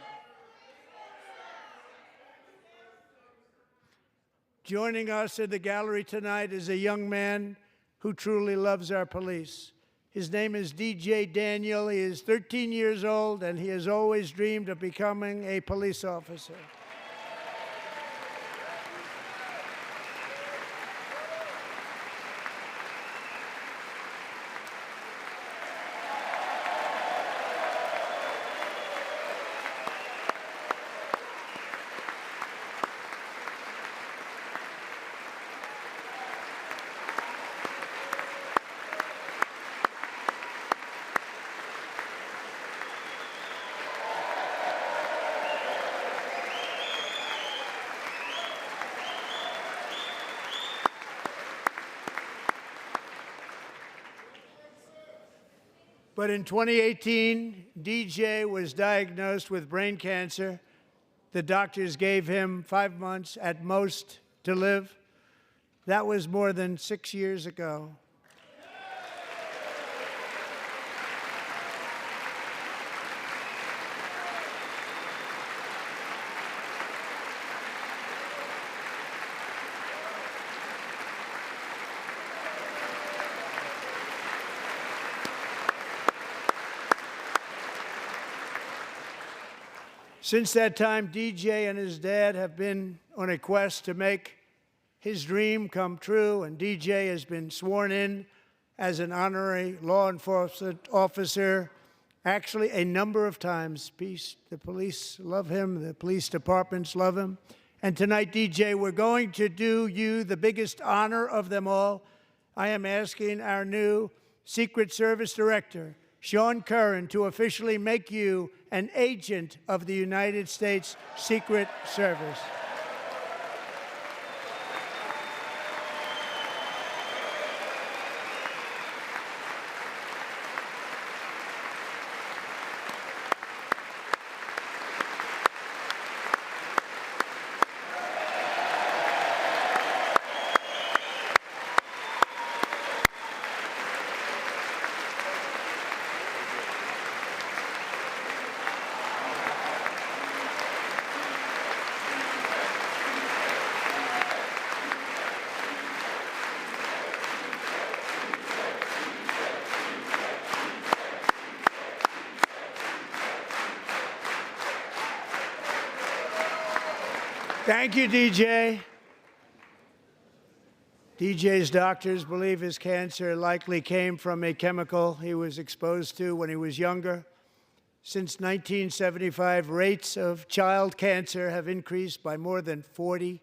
Joining us in the gallery tonight is a young man who truly loves our police. His name is DJ Daniel. He is 13 years old, and he has always dreamed of becoming a police officer. But in 2018, DJ was diagnosed with brain cancer. The doctors gave him 5 months at most to live. That was more than 6 years ago. Since that time, DJ and his dad have been on a quest to make his dream come true, and DJ has been sworn in as an honorary law enforcement officer, actually a number of times. The police love him, the police departments love him. And tonight, DJ, we're going to do you the biggest honor of them all. I am asking our new Secret Service Director, Sean Curran, to officially make you an agent of the United States Secret Service. Thank you, DJ. DJ's doctors believe his cancer likely came from a chemical he was exposed to when he was younger. Since 1975, rates of child cancer have increased by more than 40%.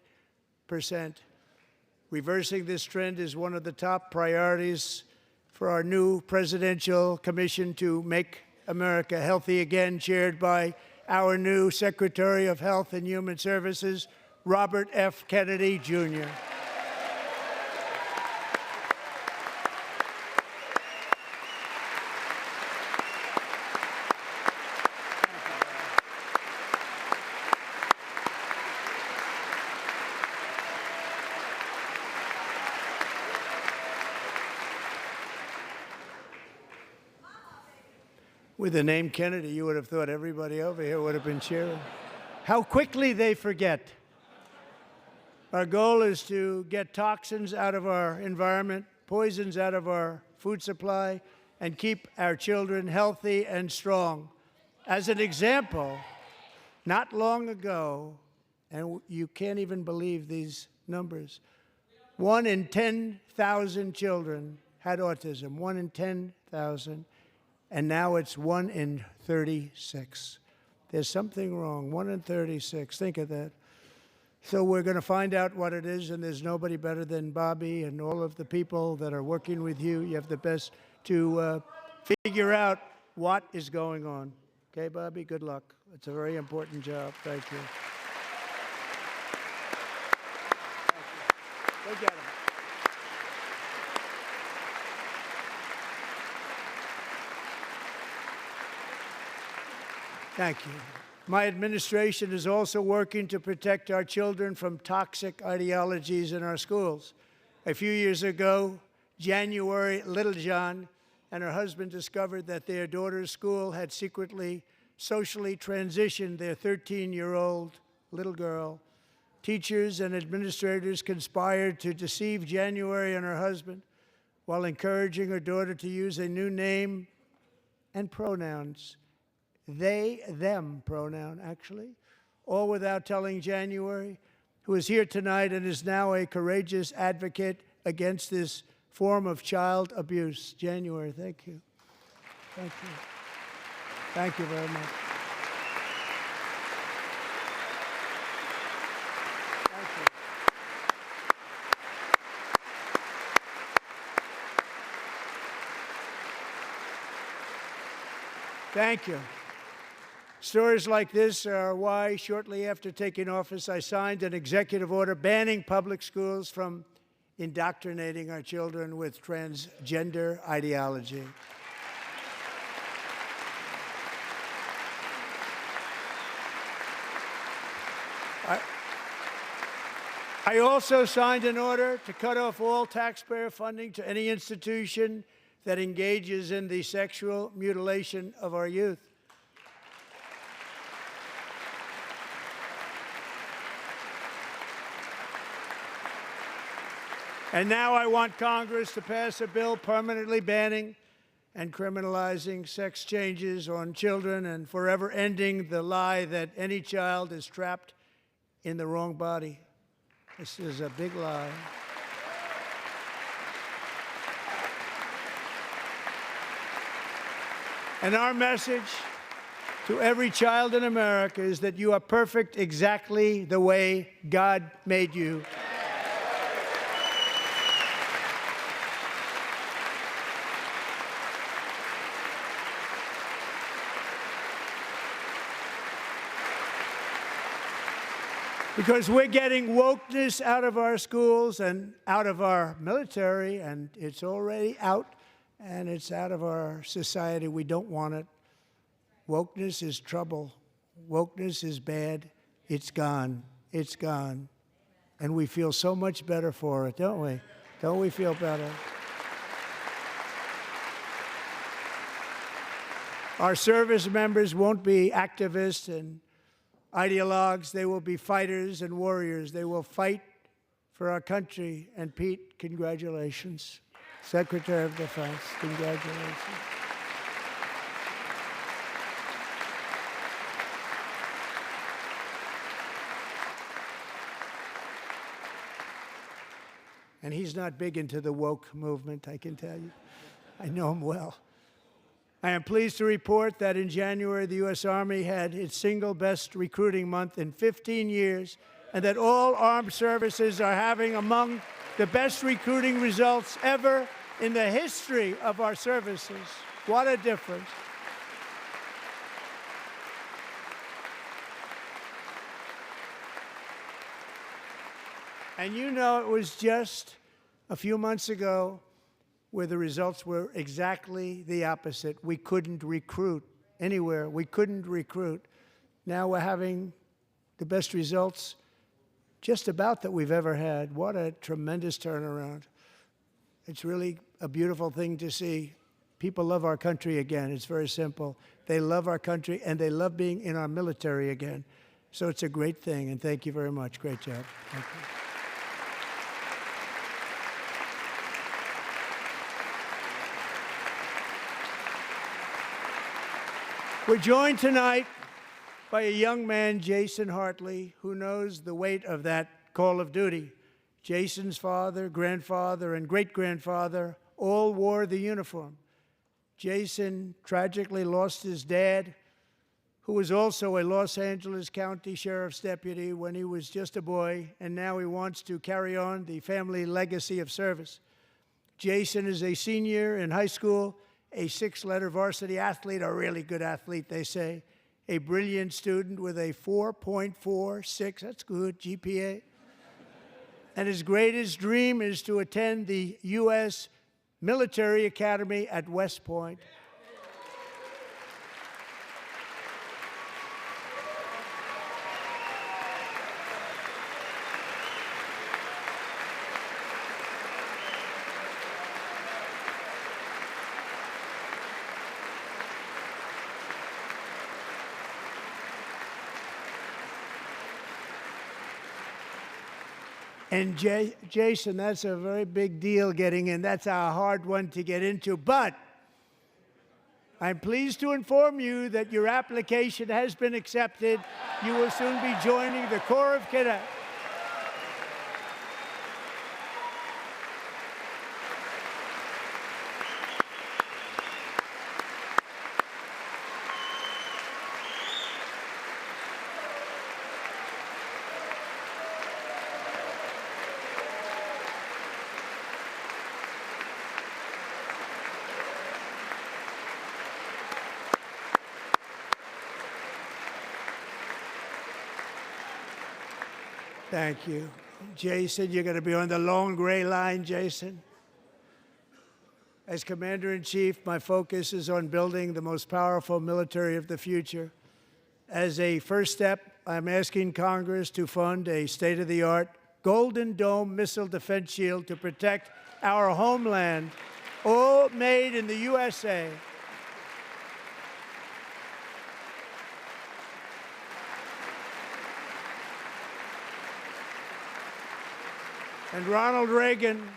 Reversing this trend is one of the top priorities for our new presidential commission to make America healthy again, chaired by our new Secretary of Health and Human Services, Robert F. Kennedy, Jr. With the name Kennedy, you would have thought everybody over here would have been cheering. How quickly they forget. Our goal is to get toxins out of our environment, poisons out of our food supply, and keep our children healthy and strong. As an example, not long ago, and you can't even believe these numbers, 1 in 10,000 children had autism, 1 in 10,000. And now it's 1 in 36. There's something wrong, 1 in 36. Think of that. So we're going to find out what it is, and there's nobody better than Bobby and all of the people that are working with you. You have the best to figure out what is going on. Okay, Bobby, good luck. It's a very important job. Thank you. Thank you. Go get him. Thank you. My administration is also working to protect our children from toxic ideologies in our schools. A few years ago, January Littlejohn and her husband discovered that their daughter's school had secretly socially transitioned their 13-year-old little girl. Teachers and administrators conspired to deceive January and her husband while encouraging her daughter to use a new name and pronouns. They, them pronoun, actually, all without telling January, who is here tonight and is now a courageous advocate against this form of child abuse. January, thank you. Thank you. Thank you very much. Thank you. Thank you. Stories like this are why, shortly after taking office, I signed an executive order banning public schools from indoctrinating our children with transgender ideology. I also signed an order to cut off all taxpayer funding to any institution that engages in the sexual mutilation of our youth. And now I want Congress to pass a bill permanently banning and criminalizing sex changes on children and forever ending the lie that any child is trapped in the wrong body. This is a big lie. And our message to every child in America is that you are perfect exactly the way God made you. Because we're getting wokeness out of our schools and out of our military, and it's already out, and it's out of our society. We don't want it. Wokeness is trouble. Wokeness is bad. It's gone. It's gone. And we feel so much better for it, don't we? Don't we feel better? Our service members won't be activists and ideologues. They will be fighters and warriors. They will fight for our country. And Pete, congratulations. Secretary of Defense, congratulations. And he's not big into the woke movement, I can tell you. I know him well. I am pleased to report that in January, the U.S. Army had its single best recruiting month in 15 years, and that all armed services are having among The best recruiting results ever in the history of our services. What a difference. And you know, it was just a few months ago where the results were exactly the opposite. We couldn't recruit anywhere. We couldn't recruit. Now we're having the best results just about that we've ever had. What a tremendous turnaround. It's really a beautiful thing to see. People love our country again. It's very simple. They love our country, and they love being in our military again. So it's a great thing, and thank you very much. Great job. Thank you. We're joined tonight by a young man, Jason Hartley, who knows the weight of that call of duty. Jason's father, grandfather, and great-grandfather all wore the uniform. Jason tragically lost his dad, who was also a Los Angeles County Sheriff's deputy when he was just a boy, and now he wants to carry on the family legacy of service. Jason is a senior in high school, a six-letter varsity athlete, a really good athlete, they say, a brilliant student with a 4.46, that's good, GPA. And his greatest dream is to attend the U.S. Military Academy at West Point. And Jason, that's a very big deal getting in. That's a hard one to get into. But I'm pleased to inform you that your application has been accepted. You will soon be joining the Corps of Cadets. Thank you. Jason, you're going to be on the long gray line, Jason. As Commander-in-Chief, my focus is on building the most powerful military of the future. As a first step, I'm asking Congress to fund a state-of-the-art Golden Dome missile defense shield to protect our homeland, all made in the USA. And Ronald Reagan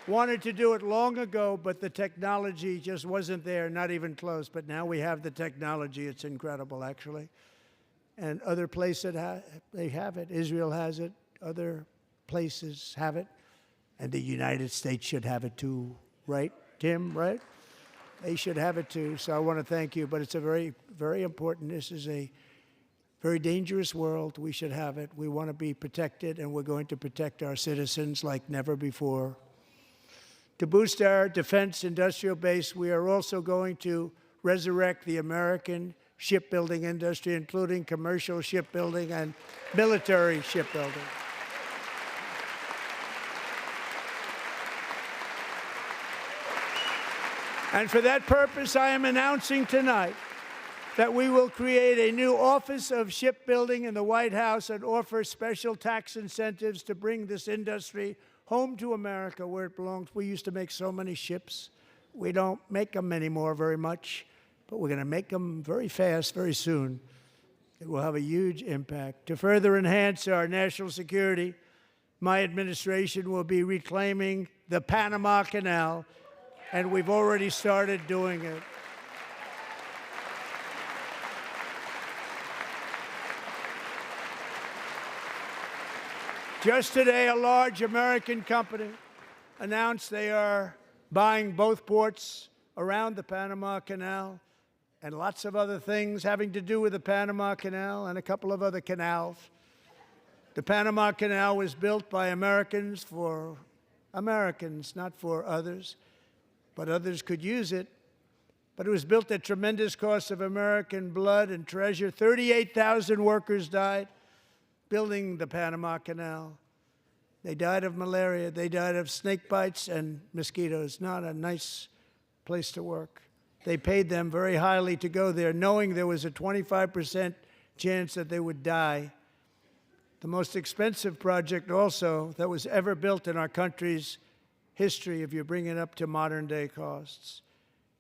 wanted to do it long ago, but the technology just wasn't there, not even close. But now we have the technology. It's incredible, actually. And other places, they have it. Israel has it. Other places have it. And the United States should have it too, right, Tim, right? They should have it too. So I want to thank you. But it's a very, very important. This is a very dangerous world. We should have it. We want to be protected, and we're going to protect our citizens like never before. To boost our defense industrial base, we are also going to resurrect the American shipbuilding industry, including commercial shipbuilding and military shipbuilding. And for that purpose, I am announcing tonight that we will create a new Office of Shipbuilding in the White House and offer special tax incentives to bring this industry home to America where it belongs. We used to make so many ships. We don't make them anymore very much, but we're going to make them very fast, very soon. It will have a huge impact. To further enhance our national security, my administration will be reclaiming the Panama Canal, and we've already started doing it. Just today, a large American company announced they are buying both ports around the Panama Canal and lots of other things having to do with the Panama Canal and a couple of other canals. The Panama Canal was built by Americans for Americans, not for others, but others could use it. But it was built at tremendous cost of American blood and treasure. 38,000 workers died building the Panama Canal. They died of malaria. They died of snake bites and mosquitoes. Not a nice place to work. They paid them very highly to go there, knowing there was a 25% chance that they would die. The most expensive project also that was ever built in our country's history, if you bring it up to modern day costs.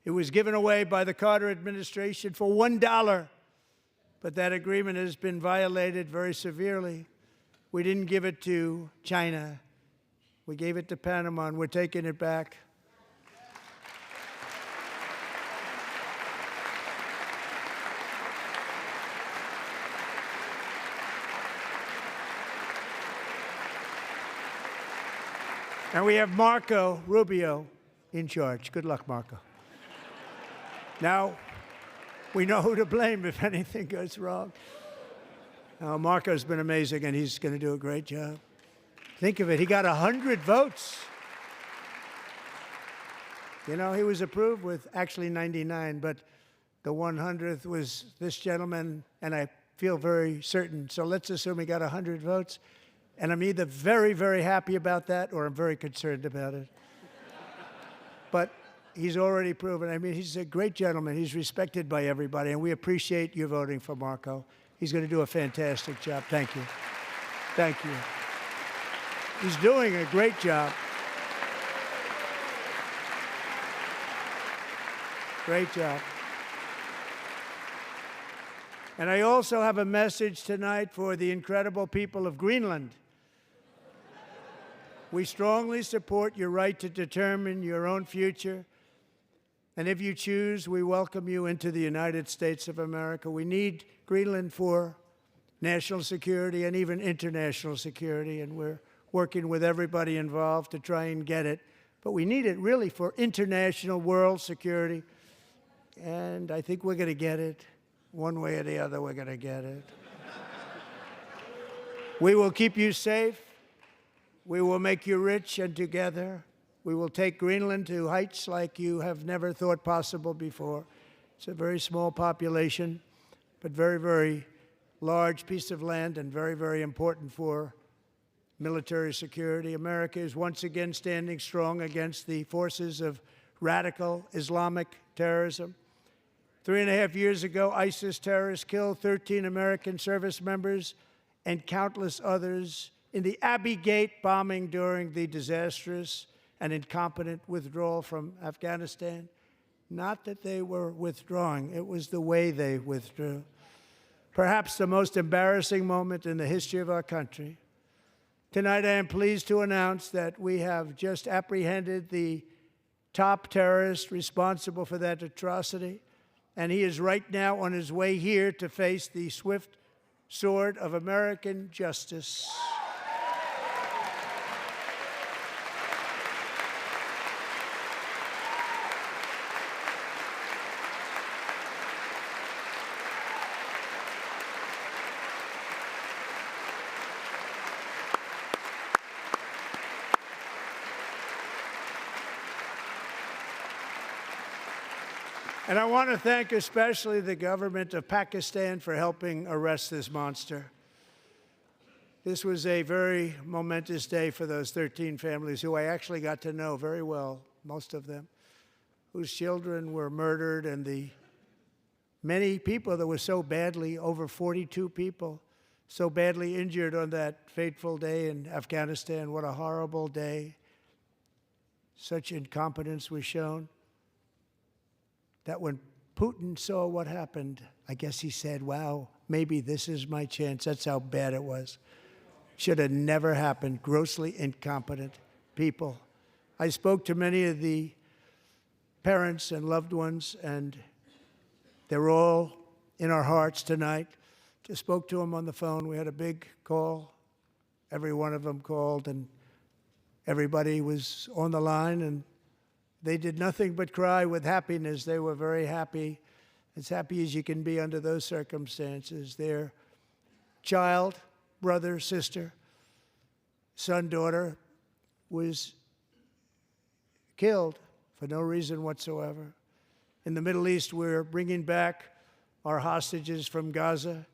It was given away by the Carter administration for $1, but that agreement has been violated very severely. We didn't give it to China. We gave it to Panama, and we're taking it back. And we have Marco Rubio in charge. Good luck, Marco. Now, we know who to blame if anything goes wrong. Marco's been amazing, and he's going to do a great job. Think of it. He got 100 votes. You know, he was approved with actually 99, but the 100th was this gentleman, and I feel very certain. So let's assume he got 100 votes. And I'm either very, very happy about that or I'm very concerned about it. But he's already proven. I mean, he's a great gentleman. He's respected by everybody, and we appreciate you voting for Marco. He's going to do a fantastic job. Thank you. Thank you. He's doing a great job. Great job. And I also have a message tonight for the incredible people of Greenland. We strongly support your right to determine your own future. And if you choose, we welcome you into the United States of America. We need Greenland for national security and even international security, and we're working with everybody involved to try and get it. But we need it really for international world security, and I think we're going to get it. One way or the other, we're going to get it. We will keep you safe. We will make you rich, and together we will take Greenland to heights like you have never thought possible before. It's a very small population, but very, very large piece of land and very, very important for military security. America is once again standing strong against the forces of radical Islamic terrorism. 3.5 years ago, ISIS terrorists killed 13 American service members and countless others in the Abbey Gate bombing during the disastrous and incompetent withdrawal from Afghanistan. Not that they were withdrawing, it was the way they withdrew. Perhaps the most embarrassing moment in the history of our country. Tonight, I am pleased to announce that we have just apprehended the top terrorist responsible for that atrocity, and he is right now on his way here to face the swift sword of American justice. And I want to thank especially the government of Pakistan for helping arrest this monster. This was a very momentous day for those 13 families who I actually got to know very well, most of them, whose children were murdered, and the many people that were so badly, over 42 people, so badly injured on that fateful day in Afghanistan. What a horrible day. Such incompetence was shown that when Putin saw what happened, I guess he said, wow, maybe this is my chance. That's how bad it was. Should have never happened. Grossly incompetent people. I spoke to many of the parents and loved ones, and they're all in our hearts tonight. Just spoke to them on the phone. We had a big call. Every one of them called, and everybody was on the line, and they did nothing but cry with happiness. They were very happy, as happy as you can be under those circumstances. Their child, brother, sister, son, daughter was killed for no reason whatsoever. In the Middle East, we're bringing back our hostages from Gaza.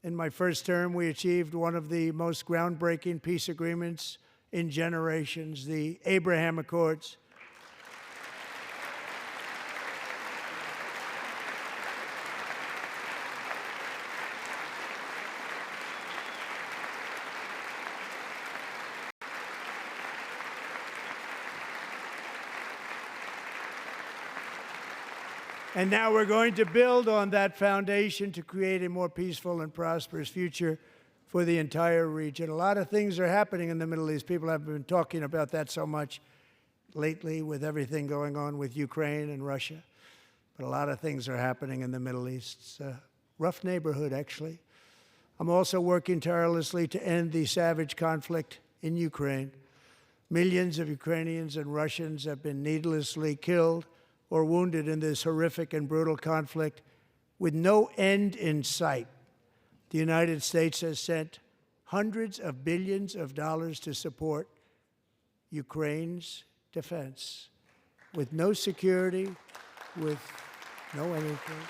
In my first term, we achieved one of the most groundbreaking peace agreements in generations, the Abraham Accords. And now we're going to build on that foundation to create a more peaceful and prosperous future for the entire region. A lot of things are happening in the Middle East. People have been talking about that so much lately with everything going on with Ukraine and Russia. But a lot of things are happening in the Middle East. It's a rough neighborhood, actually. I'm also working tirelessly to end the savage conflict in Ukraine. Millions of Ukrainians and Russians have been needlessly killed or wounded in this horrific and brutal conflict with no end in sight. The United States has sent hundreds of billions of dollars to support Ukraine's defense with no security, with no anything.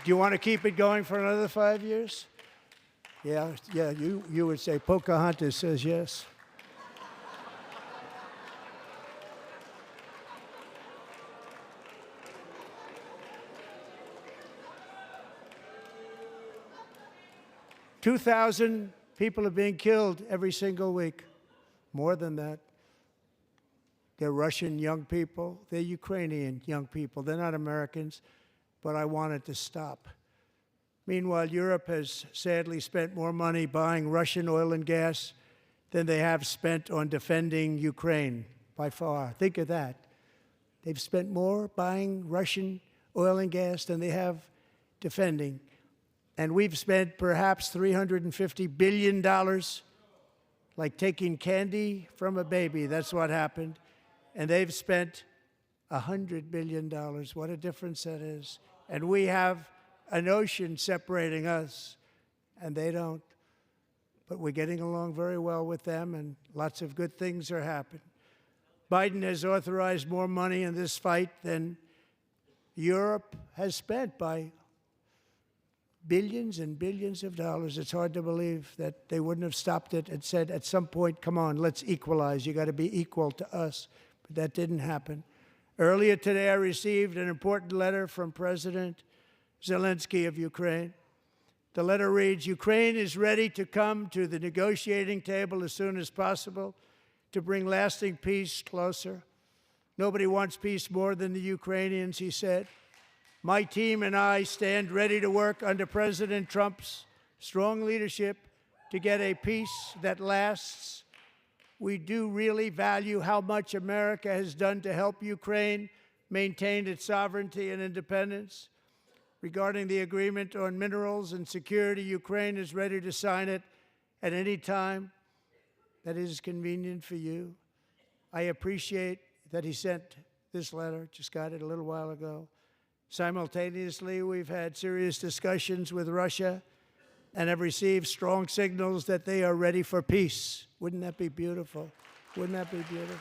Do you want to keep it going for another 5 years? Yeah, you would say Pocahontas says yes. "2,000 people are being killed every single week. More than that. They're Russian young people. They're Ukrainian young people. They're not Americans. But I want it to stop. Meanwhile, Europe has sadly spent more money buying Russian oil and gas than they have spent on defending Ukraine, by far. Think of that. They've spent more buying Russian oil and gas than they have defending. And we've spent perhaps $350 billion, like taking candy from a baby. That's what happened. And they've spent $100 billion. What a difference that is. And we have an ocean separating us, and they don't. But we're getting along very well with them, and lots of good things are happening. Biden has authorized more money in this fight than Europe has spent by billions and billions of dollars. It's hard to believe that they wouldn't have stopped it and said, at some point, come on, let's equalize. You got to be equal to us. But that didn't happen. Earlier today, I received an important letter from President Zelensky of Ukraine. The letter reads, "Ukraine is ready to come to the negotiating table as soon as possible to bring lasting peace closer. Nobody wants peace more than the Ukrainians," he said. "My team and I stand ready to work under President Trump's strong leadership to get a peace that lasts. We do really value how much America has done to help Ukraine maintain its sovereignty and independence. Regarding the agreement on minerals and security, Ukraine is ready to sign it at any time that is convenient for you." I appreciate that he sent this letter, just got it a little while ago. Simultaneously, we've had serious discussions with Russia and have received strong signals that they are ready for peace. Wouldn't that be beautiful? Wouldn't that be beautiful?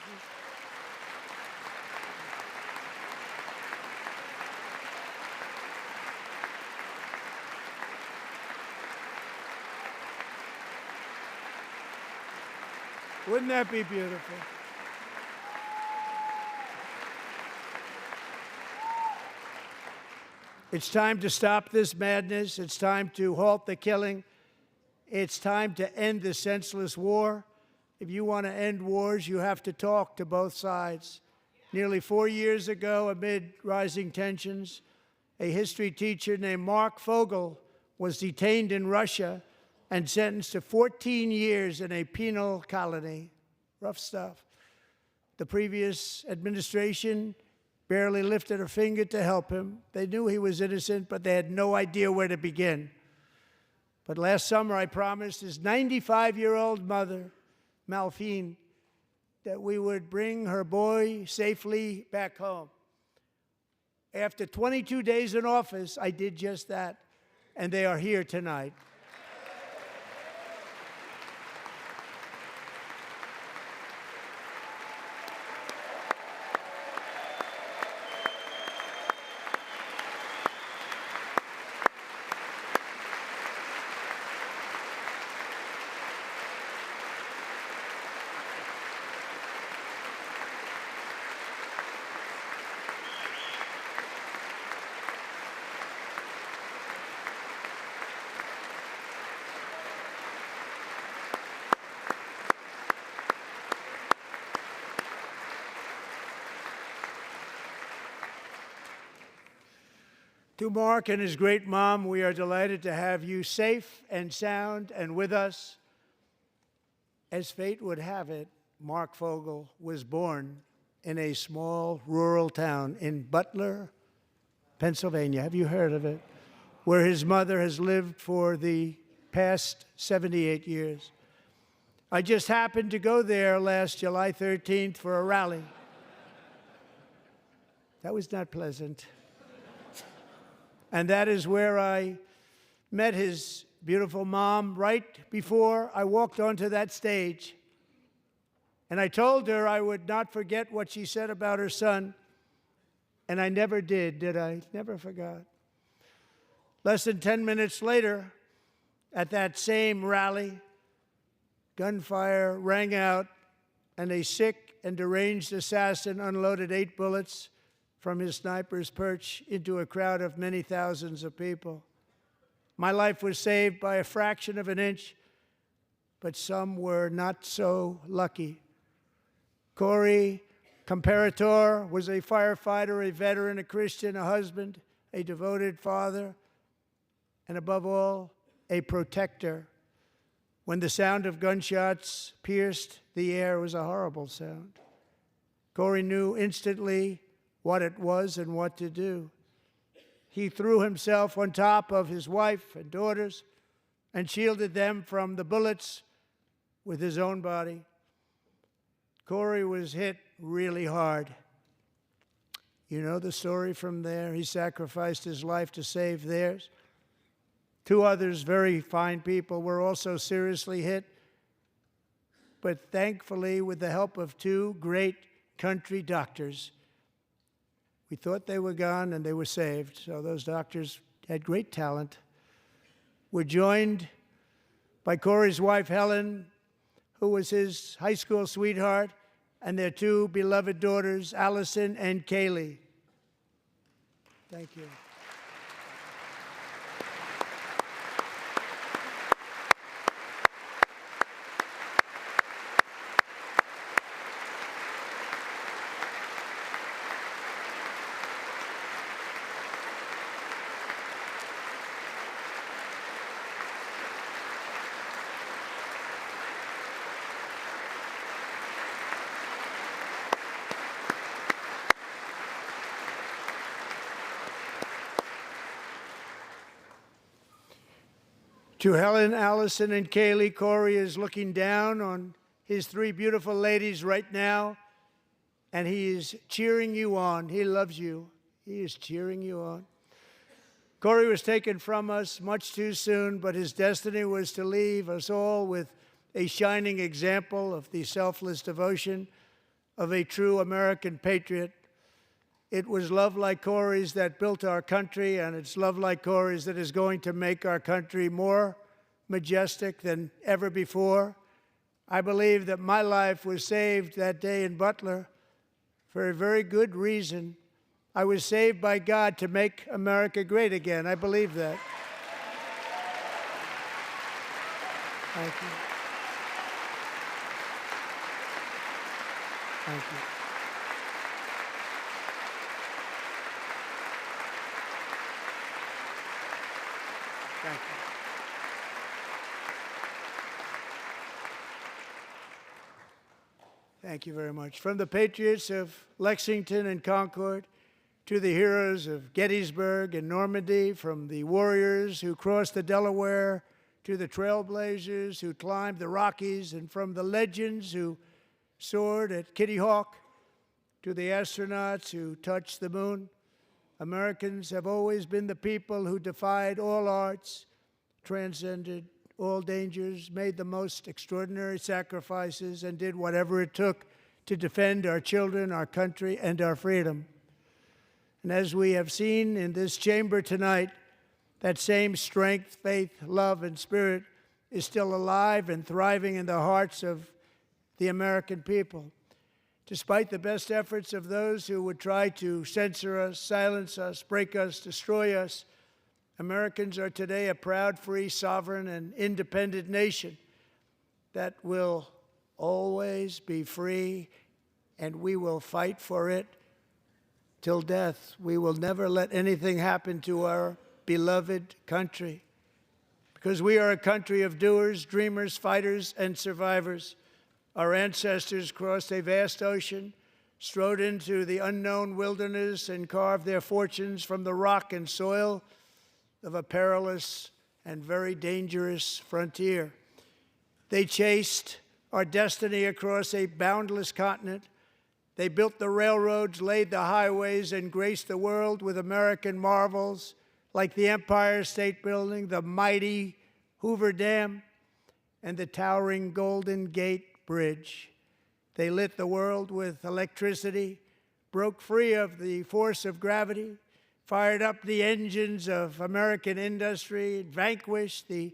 Wouldn't that be beautiful? It's time to stop this madness. It's time to halt the killing. It's time to end this senseless war. If you want to end wars, you have to talk to both sides. Nearly 4 years ago, amid rising tensions, a history teacher named Mark Fogel was detained in Russia and sentenced to 14 years in a penal colony. Rough stuff. The previous administration barely lifted a finger to help him. They knew he was innocent, but they had no idea where to begin. But last summer, I promised his 95-year-old mother, Malphine, that we would bring her boy safely back home. After 22 days in office, I did just that, and they are here tonight. To Mark and his great mom, we are delighted to have you safe and sound and with us. As fate would have it, Mark Fogel was born in a small rural town in Butler, Pennsylvania. Have you heard of it? Where his mother has lived for the past 78 years. I just happened to go there last July 13th for a rally. That was not pleasant. And that is where I met his beautiful mom right before I walked onto that stage. And I told her I would not forget what she said about her son. And I never did I? Never forgot. Less than 10 minutes later, at that same rally, gunfire rang out, and a sick and deranged assassin unloaded 8 bullets from his sniper's perch into a crowd of many thousands of people. My life was saved by a fraction of an inch, but some were not so lucky. Corey Comparator was a firefighter, a veteran, a Christian, a husband, a devoted father, and above all, a protector. When the sound of gunshots pierced the air, it was a horrible sound. Corey knew instantly what it was and what to do. He threw himself on top of his wife and daughters and shielded them from the bullets with his own body. Corey was hit really hard. You know the story from there. He sacrificed his life to save theirs. 2 others, very fine people, were also seriously hit. But thankfully, with the help of 2 great country doctors, we thought they were gone, and they were saved. So those doctors had great talent. We're joined by Corey's wife, Helen, who was his high school sweetheart, and their 2 beloved daughters, Allison and Kaylee. Thank you. To Helen, Allison, and Kaylee, Corey is looking down on his 3 beautiful ladies right now, and he is cheering you on. He loves you. He is cheering you on. Corey was taken from us much too soon, but his destiny was to leave us all with a shining example of the selfless devotion of a true American patriot. It was love like Corey's that built our country, and it's love like Corey's that is going to make our country more majestic than ever before. I believe that my life was saved that day in Butler for a very good reason. I was saved by God to make America great again. I believe that. Thank you. Thank you. Thank you. Thank you very much. From the patriots of Lexington and Concord to the heroes of Gettysburg and Normandy, from the warriors who crossed the Delaware to the trailblazers who climbed the Rockies, and from the legends who soared at Kitty Hawk to the astronauts who touched the moon, Americans have always been the people who defied all odds, transcended all dangers, made the most extraordinary sacrifices, and did whatever it took to defend our children, our country, and our freedom. And as we have seen in this chamber tonight, that same strength, faith, love, and spirit is still alive and thriving in the hearts of the American people. Despite the best efforts of those who would try to censor us, silence us, break us, destroy us, Americans are today a proud, free, sovereign, and independent nation that will always be free, and we will fight for it till death. We will never let anything happen to our beloved country, because we are a country of doers, dreamers, fighters, and survivors. Our ancestors crossed a vast ocean, strode into the unknown wilderness, and carved their fortunes from the rock and soil of a perilous and very dangerous frontier. They chased our destiny across a boundless continent. They built the railroads, laid the highways, and graced the world with American marvels like the Empire State Building, the mighty Hoover Dam, and the towering Golden Gate Bridge. They lit the world with electricity, broke free of the force of gravity, fired up the engines of American industry, vanquished the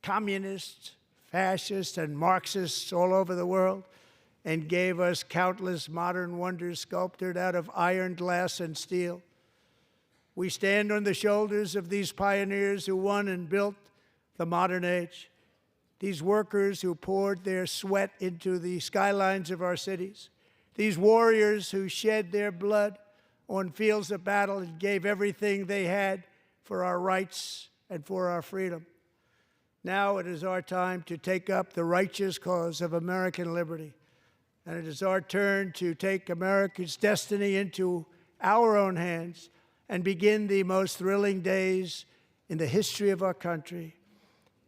communists, fascists, and Marxists all over the world, and gave us countless modern wonders sculptured out of iron, glass, and steel. We stand on the shoulders of these pioneers who won and built the modern age, these workers who poured their sweat into the skylines of our cities, these warriors who shed their blood on fields of battle and gave everything they had for our rights and for our freedom. Now it is our time to take up the righteous cause of American liberty, and it is our turn to take America's destiny into our own hands and begin the most thrilling days in the history of our country.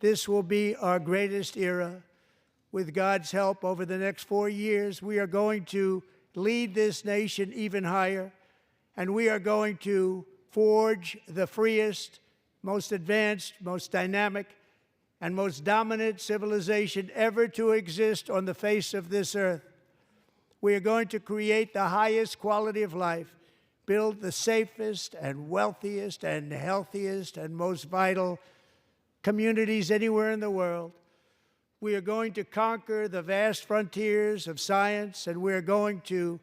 This will be our greatest era. With God's help, over the next 4 years, we are going to lead this nation even higher, and we are going to forge the freest, most advanced, most dynamic, and most dominant civilization ever to exist on the face of this earth. We are going to create the highest quality of life, build the safest and wealthiest and healthiest and most vital communities anywhere in the world. We are going to conquer the vast frontiers of science, and we are going to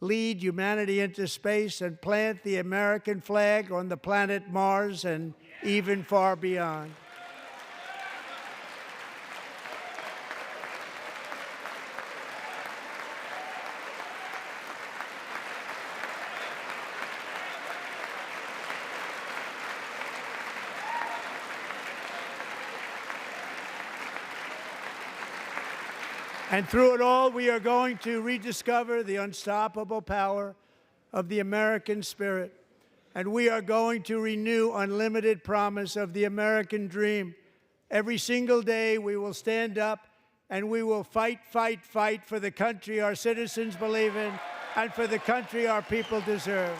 lead humanity into space and plant the American flag on the planet Mars and even far beyond. And through it all, we are going to rediscover the unstoppable power of the American spirit. And we are going to renew unlimited promise of the American dream. Every single day, we will stand up and we will fight, fight, fight for the country our citizens believe in and for the country our people deserve.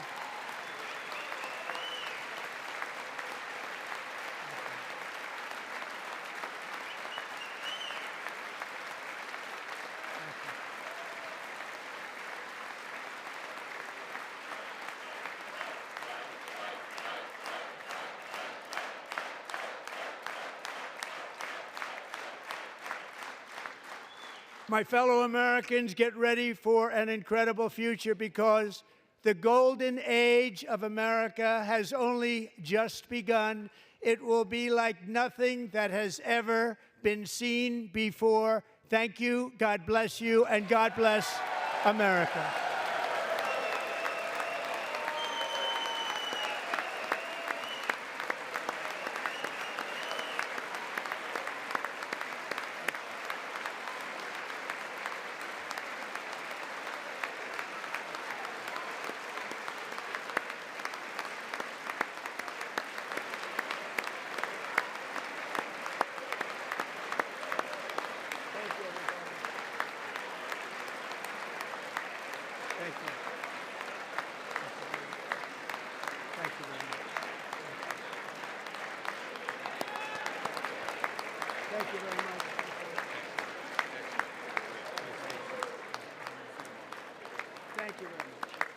My fellow Americans, get ready for an incredible future, because the golden age of America has only just begun. It will be like nothing that has ever been seen before. Thank you, God bless you, and God bless America. Thank you very much.